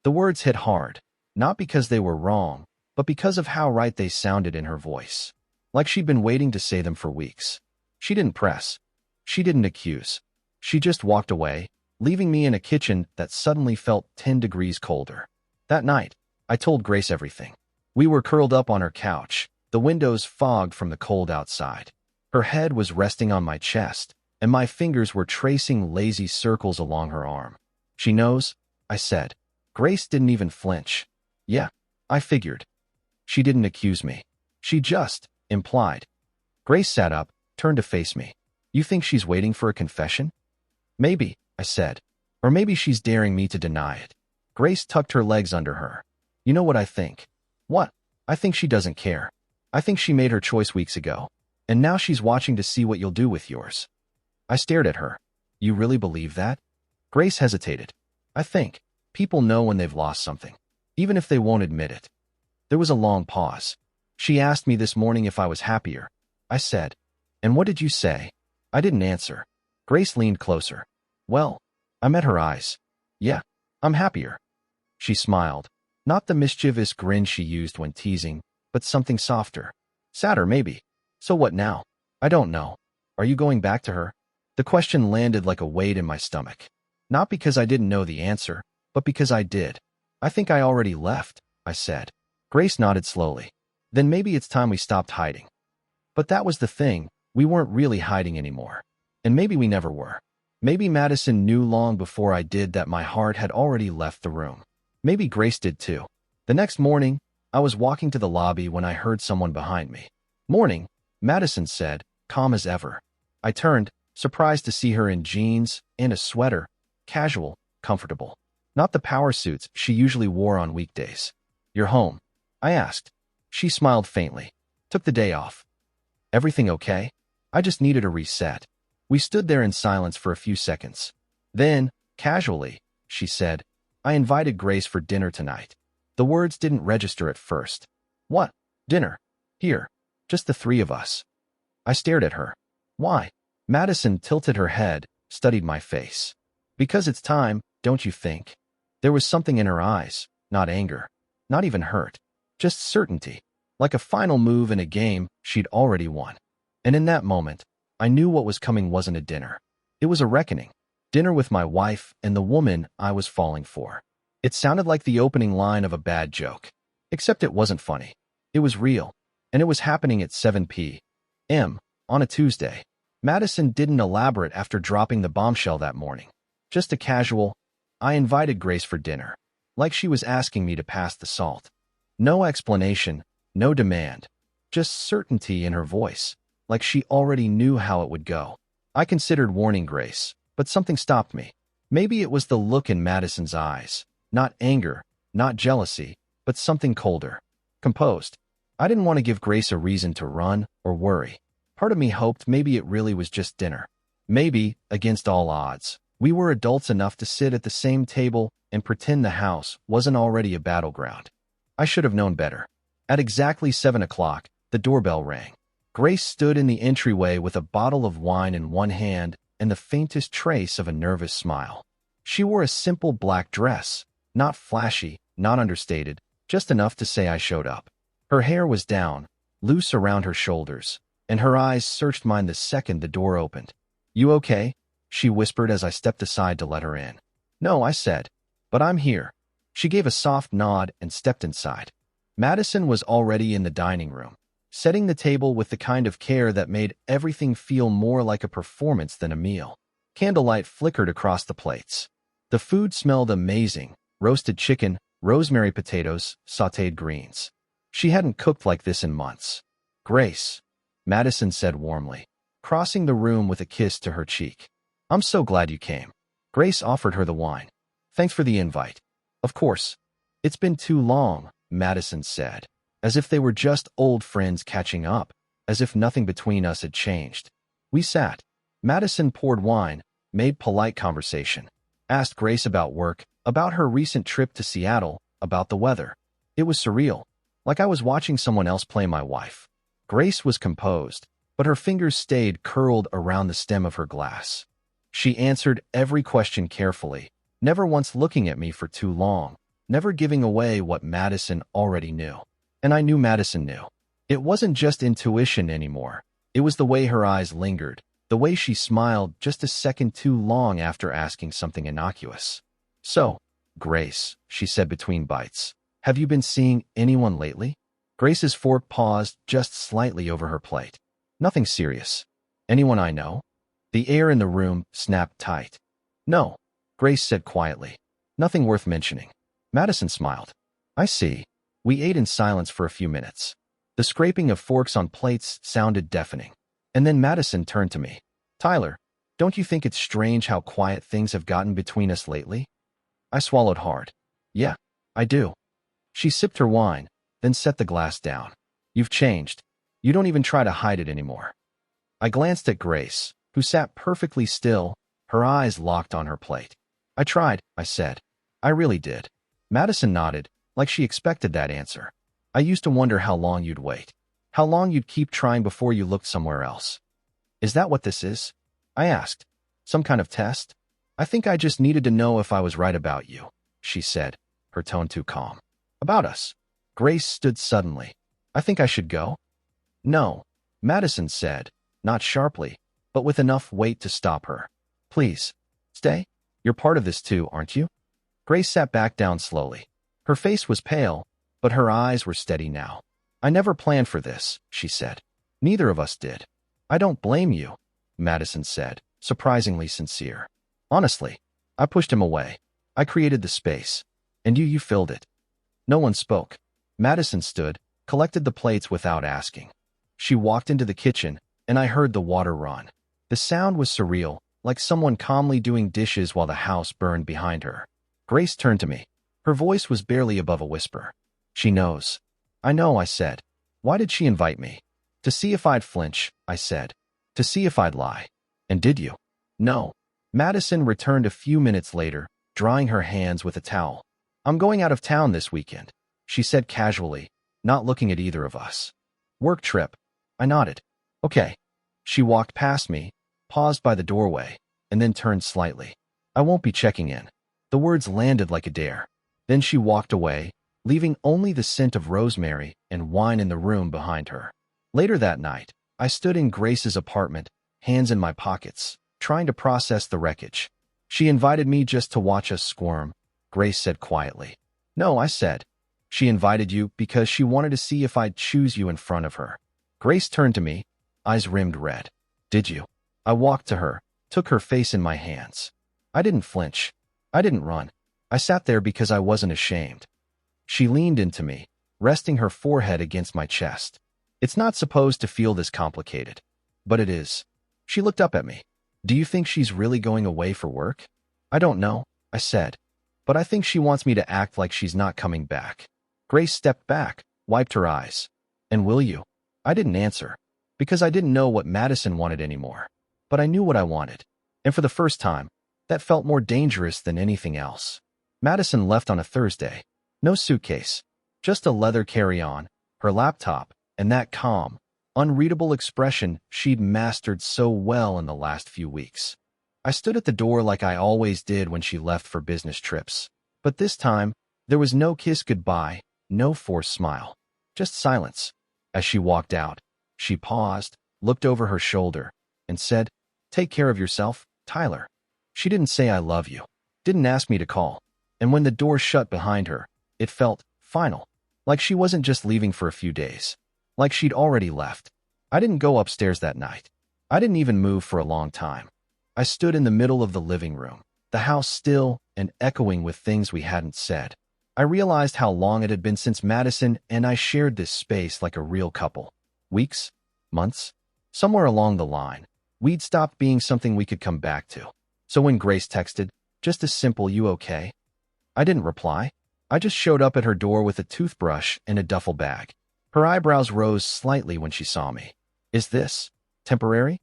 The words hit hard, not because they were wrong, but because of how right they sounded in her voice. Like she'd been waiting to say them for weeks. She didn't press. She didn't accuse. She just walked away, leaving me in a kitchen that suddenly felt 10 degrees colder. That night, I told Grace everything. We were curled up on her couch, the windows fogged from the cold outside. Her head was resting on my chest, and my fingers were tracing lazy circles along her arm. "She knows," I said. Grace didn't even flinch. "Yeah, I figured." She didn't accuse me. She just implied. Grace sat up, turned to face me. "You think she's waiting for a confession?" "Maybe," I said. "Or maybe she's daring me to deny it." Grace tucked her legs under her. "You know what I think?" "What?" "I think she doesn't care. I think she made her choice weeks ago. And now she's watching to see what you'll do with yours." I stared at her. "You really believe that?" Grace hesitated. "I think people know when they've lost something, even if they won't admit it." There was a long pause. "She asked me this morning if I was happier," I said. "And what did you say?" I didn't answer. Grace leaned closer. "Well," I met her eyes. "Yeah, I'm happier." She smiled. Not the mischievous grin she used when teasing, but something softer. Sadder, maybe. "So what now?" "I don't know." "Are you going back to her?" The question landed like a weight in my stomach. Not because I didn't know the answer, but because I did. "I think I already left," I said. Grace nodded slowly. "Then maybe it's time we stopped hiding." But that was the thing. We weren't really hiding anymore. And maybe we never were. Maybe Madison knew long before I did that my heart had already left the room. Maybe Grace did too. The next morning, I was walking to the lobby when I heard someone behind me. "Morning," Madison said, calm as ever. I turned, surprised to see her in jeans and a sweater, casual, comfortable. Not the power suits she usually wore on weekdays. "You're home?" I asked. She smiled faintly. "Took the day off." "Everything okay?" "I just needed a reset." We stood there in silence for a few seconds. Then, casually, she said, "I invited Grace for dinner tonight." The words didn't register at first. "What? Dinner? Here? Just the three of us?" I stared at her. "Why?" Madison tilted her head, studied my face. "Because it's time, don't you think?" There was something in her eyes, not anger, not even hurt, just certainty, like a final move in a game she'd already won. And in that moment, I knew what was coming wasn't a dinner. It was a reckoning. Dinner with my wife and the woman I was falling for. It sounded like the opening line of a bad joke. Except it wasn't funny. It was real. And it was happening at 7 p.m. on a Tuesday. Madison didn't elaborate after dropping the bombshell that morning. Just a casual, "I invited Grace for dinner." like she was asking me to pass the salt. No explanation, no demand, just certainty in her voice, like she already knew how it would go. I considered warning Grace, but something stopped me. Maybe it was the look in Madison's eyes. Not anger, not jealousy, but something colder. Composed. I didn't want to give Grace a reason to run or worry. Part of me hoped maybe it really was just dinner. Maybe, against all odds, we were adults enough to sit at the same table and pretend the house wasn't already a battleground. I should have known better. At exactly 7 o'clock, the doorbell rang. Grace stood in the entryway with a bottle of wine in one hand and the faintest trace of a nervous smile. She wore a simple black dress, not flashy, not understated, just enough to say I showed up. Her hair was down, loose around her shoulders, and her eyes searched mine the second the door opened. "You okay?" she whispered as I stepped aside to let her in. "No," I said, "but I'm here." She gave a soft nod and stepped inside. Madison was already in the dining room, setting the table with the kind of care that made everything feel more like a performance than a meal. Candlelight flickered across the plates. The food smelled amazing: roasted chicken, rosemary potatoes, sautéed greens. She hadn't cooked like this in months. "Grace," Madison said warmly, crossing the room with a kiss to her cheek. "I'm so glad you came." Grace offered her the wine. "Thanks for the invite." "Of course. It's been too long," Madison said, as if they were just old friends catching up, as if nothing between us had changed. We sat. Madison poured wine, made polite conversation, asked Grace about work, about her recent trip to Seattle, about the weather. It was surreal, like I was watching someone else play my wife. Grace was composed, but her fingers stayed curled around the stem of her glass. She answered every question carefully, never once looking at me for too long, never giving away what Madison already knew. And I knew Madison knew. It wasn't just intuition anymore. It was the way her eyes lingered, the way she smiled just a second too long after asking something innocuous. "So, Grace," she said between bites, "have you been seeing anyone lately?" Grace's fork paused just slightly over her plate. "Nothing serious." "Anyone I know?" The air in the room snapped tight. "No," Grace said quietly. "Nothing worth mentioning." Madison smiled. "I see." We ate in silence for a few minutes. The scraping of forks on plates sounded deafening. And then Madison turned to me. "Tyler, don't you think it's strange how quiet things have gotten between us lately?" I swallowed hard. "Yeah, I do." She sipped her wine, then set the glass down. "You've changed. You don't even try to hide it anymore." I glanced at Grace, who sat perfectly still, her eyes locked on her plate. "I tried," I said. "I really did." Madison nodded, like she expected that answer. "I used to wonder how long you'd wait. How long you'd keep trying before you looked somewhere else." "Is that what this is?" I asked. "Some kind of test?" "I think I just needed to know if I was right about you," she said, her tone too calm. "About us." Grace stood suddenly. "I think I should go?" "No," Madison said, not sharply, but with enough weight to stop her. "Please, stay. You're part of this too, aren't you?" Grace sat back down slowly. Her face was pale, but her eyes were steady now. "I never planned for this," she said. "Neither of us did." "I don't blame you," Madison said, surprisingly sincere. "Honestly, I pushed him away. I created the space. And you filled it." No one spoke. Madison stood, collected the plates without asking. She walked into the kitchen, and I heard the water run. The sound was surreal, like someone calmly doing dishes while the house burned behind her. Grace turned to me. Her voice was barely above a whisper. "She knows." "I know," I said. "Why did she invite me?" "To see if I'd flinch," I said. "To see if I'd lie." "And did you?" "No." Madison returned a few minutes later, drying her hands with a towel. "I'm going out of town this weekend," she said casually, not looking at either of us. "Work trip." I nodded. "Okay." She walked past me, paused by the doorway, and then turned slightly. "I won't be checking in." The words landed like a dare. Then she walked away, leaving only the scent of rosemary and wine in the room behind her. Later that night, I stood in Grace's apartment, hands in my pockets, trying to process the wreckage. "She invited me just to watch us squirm," Grace said quietly. "No," I said. "She invited you because she wanted to see if I'd choose you in front of her." Grace turned to me, eyes rimmed red. "Did you?" I walked to her, took her face in my hands. I didn't flinch. I didn't run. I sat there because I wasn't ashamed. She leaned into me, resting her forehead against my chest. It's not supposed to feel this complicated, but it is. She looked up at me. Do you think she's really going away for work? I don't know, I said, but I think she wants me to act like she's not coming back. Grace stepped back, wiped her eyes. And will you? I didn't answer, because I didn't know what Madison wanted anymore. But I knew what I wanted, and for the first time, that felt more dangerous than anything else. Madison left on a Thursday. No suitcase, just a leather carry-on, her laptop, and that calm, unreadable expression she'd mastered so well in the last few weeks. I stood at the door like I always did when she left for business trips. But this time, there was no kiss goodbye, no forced smile, just silence. As she walked out, she paused, looked over her shoulder, and said, "Take care of yourself, Tyler." She didn't say I love you, didn't ask me to call, and when the door shut behind her, it felt final, like she wasn't just leaving for a few days, like she'd already left. I didn't go upstairs that night. I didn't even move for a long time. I stood in the middle of the living room, the house still and echoing with things we hadn't said. I realized how long it had been since Madison and I shared this space like a real couple. Weeks? Months? Somewhere along the line, we'd stopped being something we could come back to. So when Grace texted, just a simple "You okay?" I didn't reply. I just showed up at her door with a toothbrush and a duffel bag. Her eyebrows rose slightly when she saw me. Is this temporary?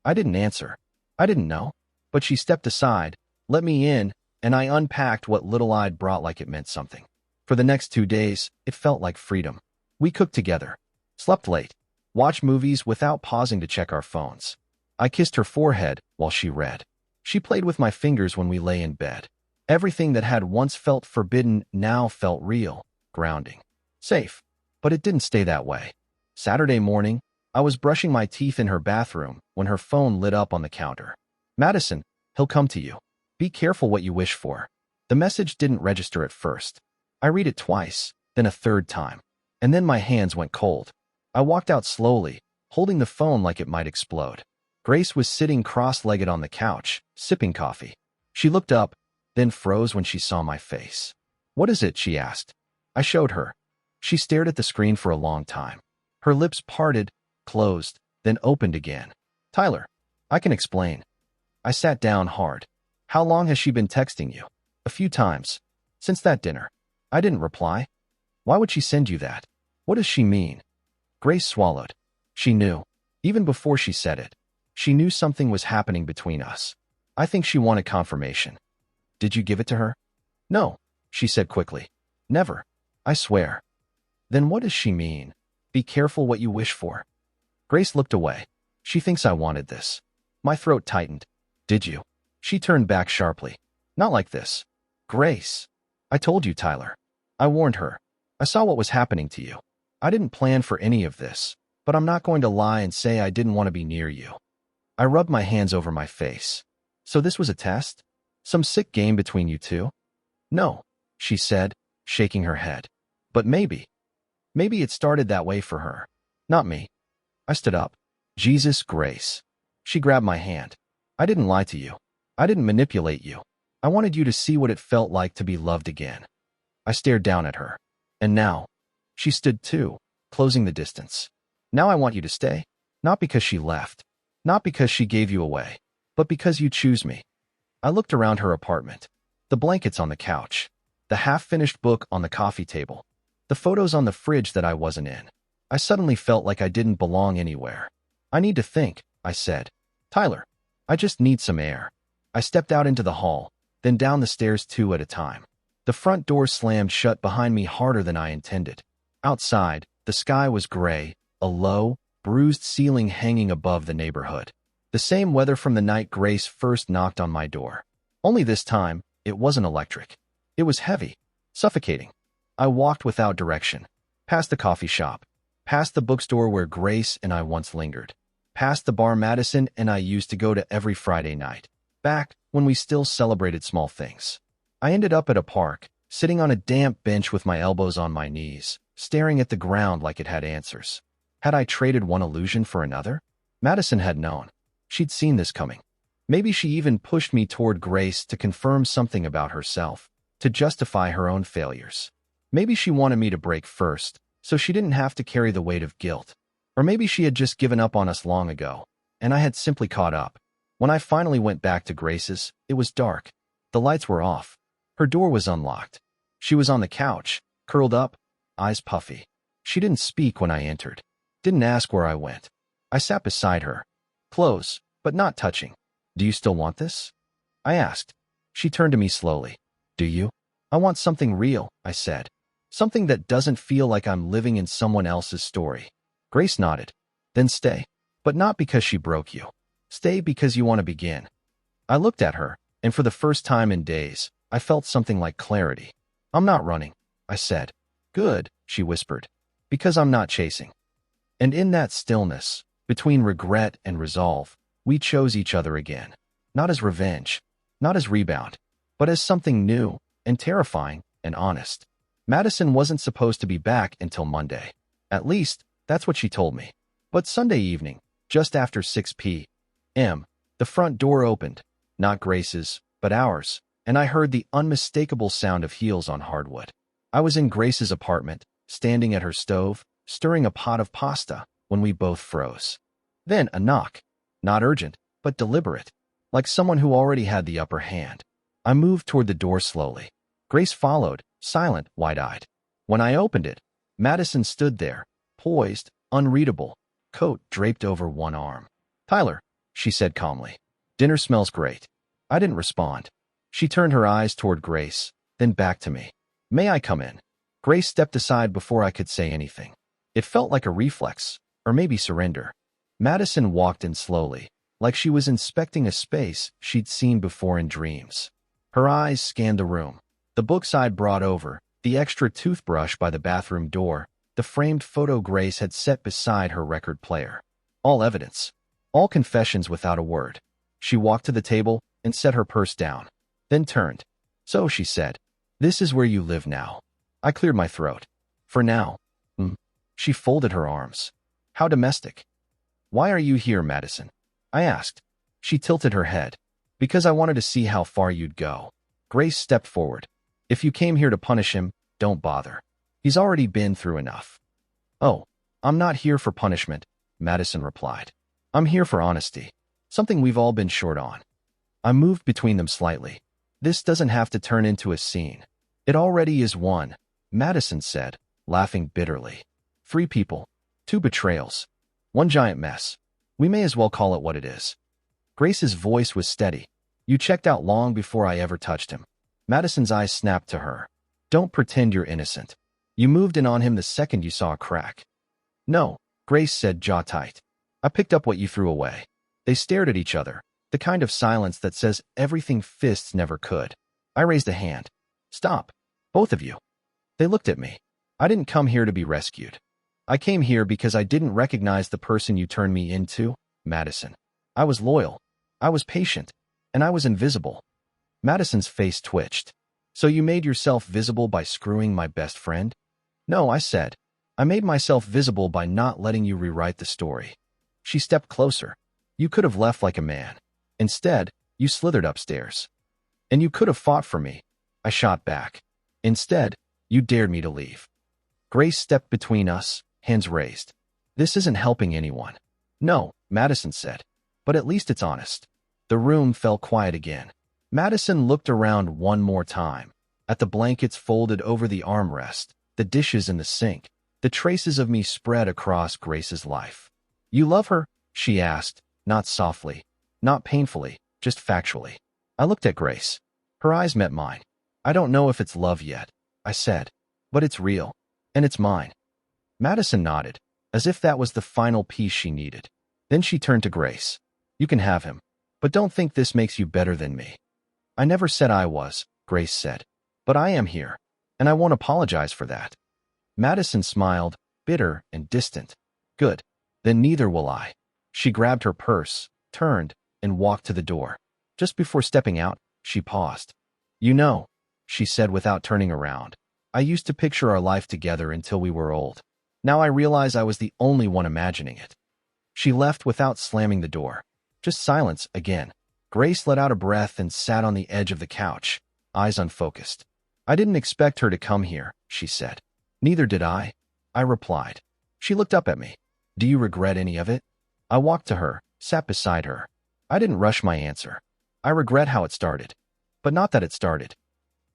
I didn't answer. I didn't know. But she stepped aside, let me in, and I unpacked what little I'd brought like it meant something. For the next 2 days, it felt like freedom. We cooked together, slept late, watched movies without pausing to check our phones. I kissed her forehead while she read. She played with my fingers when we lay in bed. Everything that had once felt forbidden now felt real, grounding, safe. But it didn't stay that way. Saturday morning, I was brushing my teeth in her bathroom when her phone lit up on the counter. "Madison, he'll come to you. Be careful what you wish for." The message didn't register at first. I read it twice, then a third time, and then my hands went cold. I walked out slowly, holding the phone like it might explode. Grace was sitting cross-legged on the couch, sipping coffee. She looked up, then froze when she saw my face. "What is it?" she asked. I showed her. She stared at the screen for a long time. Her lips parted, closed, then opened again. "Tyler, I can explain." I sat down hard. "How long has she been texting you?" "A few times. Since that dinner." I didn't reply. "Why would she send you that? What does she mean?" Grace swallowed. She knew, even before she said it. She knew something was happening between us. I think she wanted confirmation. "Did you give it to her?" "No," she said quickly. "Never. I swear." "Then what does she mean? Be careful what you wish for." Grace looked away. "She thinks I wanted this." My throat tightened. "Did you?" She turned back sharply. "Not like this." "Grace." "I told you, Tyler." I warned her. "I saw what was happening to you. I didn't plan for any of this, but I'm not going to lie and say I didn't want to be near you." I rubbed my hands over my face. "So this was a test? Some sick game between you two?" "No," she said, shaking her head. "But maybe. Maybe it started that way for her. Not me." I stood up. "Jesus, Grace." She grabbed my hand. "I didn't lie to you. I didn't manipulate you. I wanted you to see what it felt like to be loved again." I stared down at her. "And now?" She stood too, closing the distance. "Now I want you to stay. Not because she left. Not because she gave you away. But because you choose me." I looked around her apartment. The blankets on the couch. The half-finished book on the coffee table. The photos on the fridge that I wasn't in. I suddenly felt like I didn't belong anywhere. "I need to think," I said. "Tyler, I just need some air." I stepped out into the hall, then down the stairs 2 at a time. The front door slammed shut behind me harder than I intended. Outside, the sky was gray, a low, bruised ceiling hanging above the neighborhood. The same weather from the night Grace first knocked on my door. Only this time, it wasn't electric. It was heavy, suffocating. I walked without direction, past the coffee shop, past the bookstore where Grace and I once lingered, past the bar Madison and I used to go to every Friday night, back when we still celebrated small things. I ended up at a park, sitting on a damp bench with my elbows on my knees, staring at the ground like it had answers. Had I traded one illusion for another? Madison had known. She'd seen this coming. Maybe she even pushed me toward Grace to confirm something about herself, to justify her own failures. Maybe she wanted me to break first, so she didn't have to carry the weight of guilt. Or maybe she had just given up on us long ago, and I had simply caught up. When I finally went back to Grace's, it was dark. The lights were off. Her door was unlocked. She was on the couch, curled up, eyes puffy. She didn't speak when I entered. Didn't ask where I went. I sat beside her. Close, but not touching. Do you still want this? I asked. She turned to me slowly. Do you? I want something real, I said. Something that doesn't feel like I'm living in someone else's story. Grace nodded. Then stay. But not because she broke you. Stay because you want to begin. I looked at her, and for the first time in days, I felt something like clarity. I'm not running, I said. Good, she whispered. Because I'm not chasing. And in that stillness, between regret and resolve, we chose each other again. Not as revenge, not as rebound, but as something new and terrifying and honest. Madison wasn't supposed to be back until Monday. At least, that's what she told me. But Sunday evening, just after 6 p.m., the front door opened, not Grace's, but ours, and I heard the unmistakable sound of heels on hardwood. I was in Grace's apartment, standing at her stove, stirring a pot of pasta, when we both froze. Then a knock. Not urgent, but deliberate, like someone who already had the upper hand. I moved toward the door slowly. Grace followed, silent, wide-eyed. When I opened it, Madison stood there, poised, unreadable, coat draped over one arm. Tyler, she said calmly. Dinner smells great. I didn't respond. She turned her eyes toward Grace, then back to me. May I come in? Grace stepped aside before I could say anything. It felt like a reflex, or maybe surrender. Madison walked in slowly, like she was inspecting a space she'd seen before in dreams. Her eyes scanned the room. The books I'd brought over, the extra toothbrush by the bathroom door, the framed photo Grace had set beside her record player. All evidence. All confessions without a word. She walked to the table and set her purse down, then turned. So, she said, this is where you live now. I cleared my throat. For now. She folded her arms. How domestic. Why are you here, Madison? I asked. She tilted her head. Because I wanted to see how far you'd go. Grace stepped forward. If you came here to punish him, don't bother. He's already been through enough. Oh, I'm not here for punishment, Madison replied. I'm here for honesty. Something we've all been short on. I moved between them slightly. This doesn't have to turn into a scene. It already is one, Madison said, laughing bitterly. 3 people, 2 betrayals, 1 giant mess. We may as well call it what it is. Grace's voice was steady. You checked out long before I ever touched him. Madison's eyes snapped to her. Don't pretend you're innocent. You moved in on him the second you saw a crack. No, Grace said, jaw tight. I picked up what you threw away. They stared at each other, the kind of silence that says everything fists never could. I raised a hand. Stop, both of you. They looked at me. I didn't come here to be rescued. I came here because I didn't recognize the person you turned me into, Madison. I was loyal. I was patient. And I was invisible. Madison's face twitched. So you made yourself visible by screwing my best friend? No, I said. I made myself visible by not letting you rewrite the story. She stepped closer. You could have left like a man. Instead, you slithered upstairs. And you could have fought for me. I shot back. Instead, you dared me to leave. Grace stepped between us, hands raised. This isn't helping anyone. No, Madison said. But at least it's honest. The room fell quiet again. Madison looked around one more time, at the blankets folded over the armrest, the dishes in the sink, the traces of me spread across Grace's life. You love her? She asked, not softly, not painfully, just factually. I looked at Grace. Her eyes met mine. I don't know if it's love yet, I said, but it's real, and it's mine. Madison nodded, as if that was the final piece she needed. Then she turned to Grace. You can have him, but don't think this makes you better than me. I never said I was, Grace said, but I am here, and I won't apologize for that. Madison smiled, bitter and distant. Good, then neither will I. She grabbed her purse, turned, and walked to the door. Just before stepping out, she paused. You know, she said without turning around, I used to picture our life together until we were old. Now I realize I was the only one imagining it. She left without slamming the door. Just silence again. Grace let out a breath and sat on the edge of the couch, eyes unfocused. I didn't expect her to come here, she said. Neither did I replied. She looked up at me. Do you regret any of it? I walked to her, sat beside her. I didn't rush my answer. I regret how it started. But not that it started.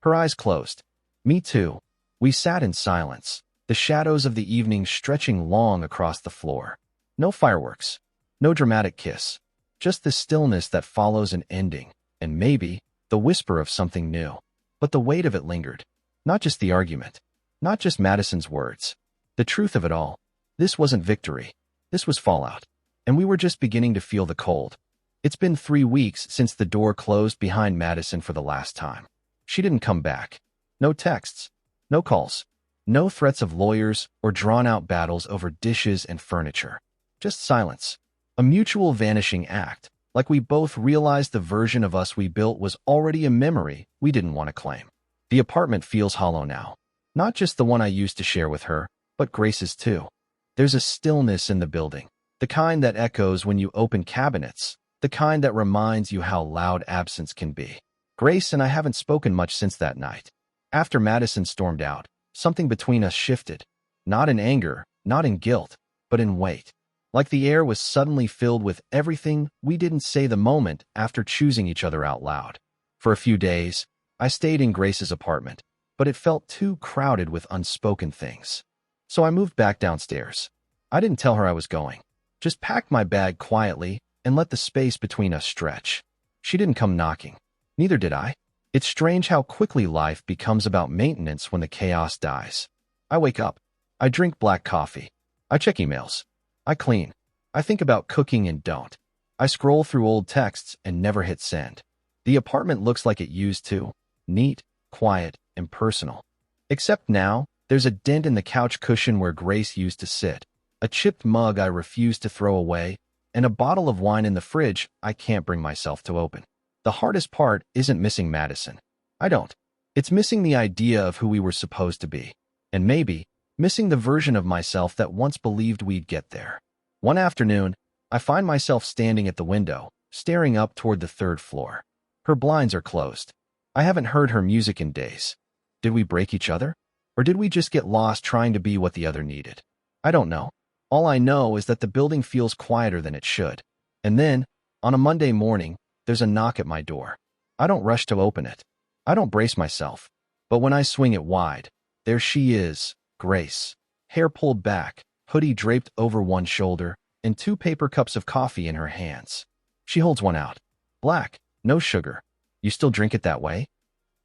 Her eyes closed. Me too. We sat in silence, the shadows of the evening stretching long across the floor. No fireworks. No dramatic kiss. Just the stillness that follows an ending, and maybe the whisper of something new. But the weight of it lingered. Not just the argument. Not just Madison's words. The truth of it all. This wasn't victory. This was fallout. And we were just beginning to feel the cold. It's been 3 weeks since the door closed behind Madison for the last time. She didn't come back. No texts. No calls. No threats of lawyers or drawn-out battles over dishes and furniture. Just silence. A mutual vanishing act, like we both realized the version of us we built was already a memory we didn't want to claim. The apartment feels hollow now. Not just the one I used to share with her, but Grace's too. There's a stillness in the building, the kind that echoes when you open cabinets, the kind that reminds you how loud absence can be. Grace and I haven't spoken much since that night. After Madison stormed out, something between us shifted. Not in anger, not in guilt, but in weight. Like the air was suddenly filled with everything we didn't say the moment after choosing each other out loud. For a few days, I stayed in Grace's apartment, but it felt too crowded with unspoken things. So I moved back downstairs. I didn't tell her I was going. Just packed my bag quietly and let the space between us stretch. She didn't come knocking. Neither did I. It's strange how quickly life becomes about maintenance when the chaos dies. I wake up. I drink black coffee. I check emails. I clean. I think about cooking and don't. I scroll through old texts and never hit send. The apartment looks like it used to. Neat, quiet, and personal. Except now, there's a dent in the couch cushion where Grace used to sit, a chipped mug I refuse to throw away, and a bottle of wine in the fridge I can't bring myself to open. The hardest part isn't missing Madison. I don't. It's missing the idea of who we were supposed to be. And maybe, missing the version of myself that once believed we'd get there. One afternoon, I find myself standing at the window, staring up toward the 3rd floor. Her blinds are closed. I haven't heard her music in days. Did we break each other? Or did we just get lost trying to be what the other needed? I don't know. All I know is that the building feels quieter than it should. And then, on a Monday morning, there's a knock at my door. I don't rush to open it. I don't brace myself. But when I swing it wide, there she is, Grace. Hair pulled back, hoodie draped over one shoulder, and 2 paper cups of coffee in her hands. She holds one out. Black, no sugar. You still drink it that way?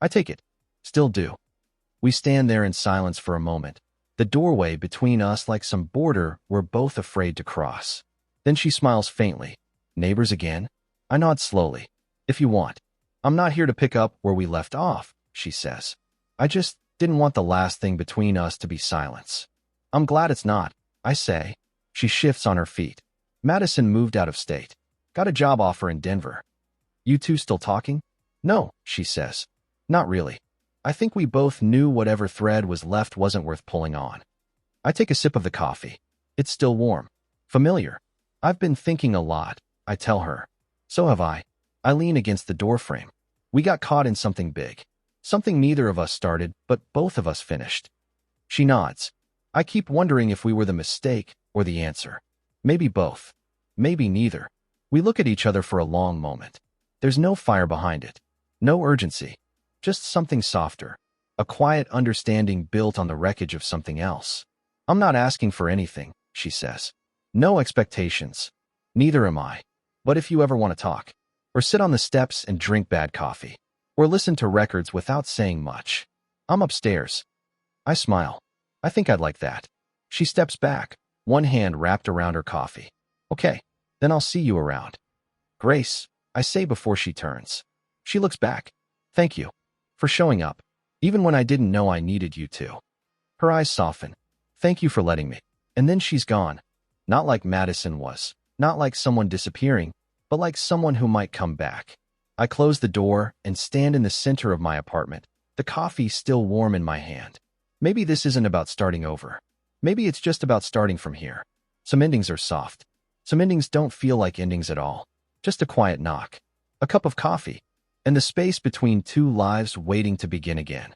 I take it. Still do. We stand there in silence for a moment, the doorway between us like some border we're both afraid to cross. Then she smiles faintly. Neighbors again? I nod slowly. If you want. I'm not here to pick up where we left off, she says. I just didn't want the last thing between us to be silence. I'm glad it's not, I say. She shifts on her feet. Madison moved out of state. Got a job offer in Denver. You two still talking? No, she says. Not really. I think we both knew whatever thread was left wasn't worth pulling on. I take a sip of the coffee. It's still warm. Familiar. I've been thinking a lot, I tell her. So have I. I lean against the doorframe. We got caught in something big. Something neither of us started, but both of us finished. She nods. I keep wondering if we were the mistake or the answer. Maybe both. Maybe neither. We look at each other for a long moment. There's no fire behind it. No urgency. Just something softer. A quiet understanding built on the wreckage of something else. I'm not asking for anything, she says. No expectations. Neither am I. But if you ever want to talk, or sit on the steps and drink bad coffee, or listen to records without saying much, I'm upstairs. I smile. I think I'd like that. She steps back, one hand wrapped around her coffee. Okay, then I'll see you around. Grace, I say before she turns. She looks back. Thank you. For showing up, even when I didn't know I needed you to. Her eyes soften. Thank you for letting me. And then she's gone. Not like Madison was. Not like someone disappearing, but like someone who might come back. I close the door and stand in the center of my apartment, the coffee still warm in my hand. Maybe this isn't about starting over. Maybe it's just about starting from here. Some endings are soft. Some endings don't feel like endings at all. Just a quiet knock. A cup of coffee. And the space between 2 lives waiting to begin again.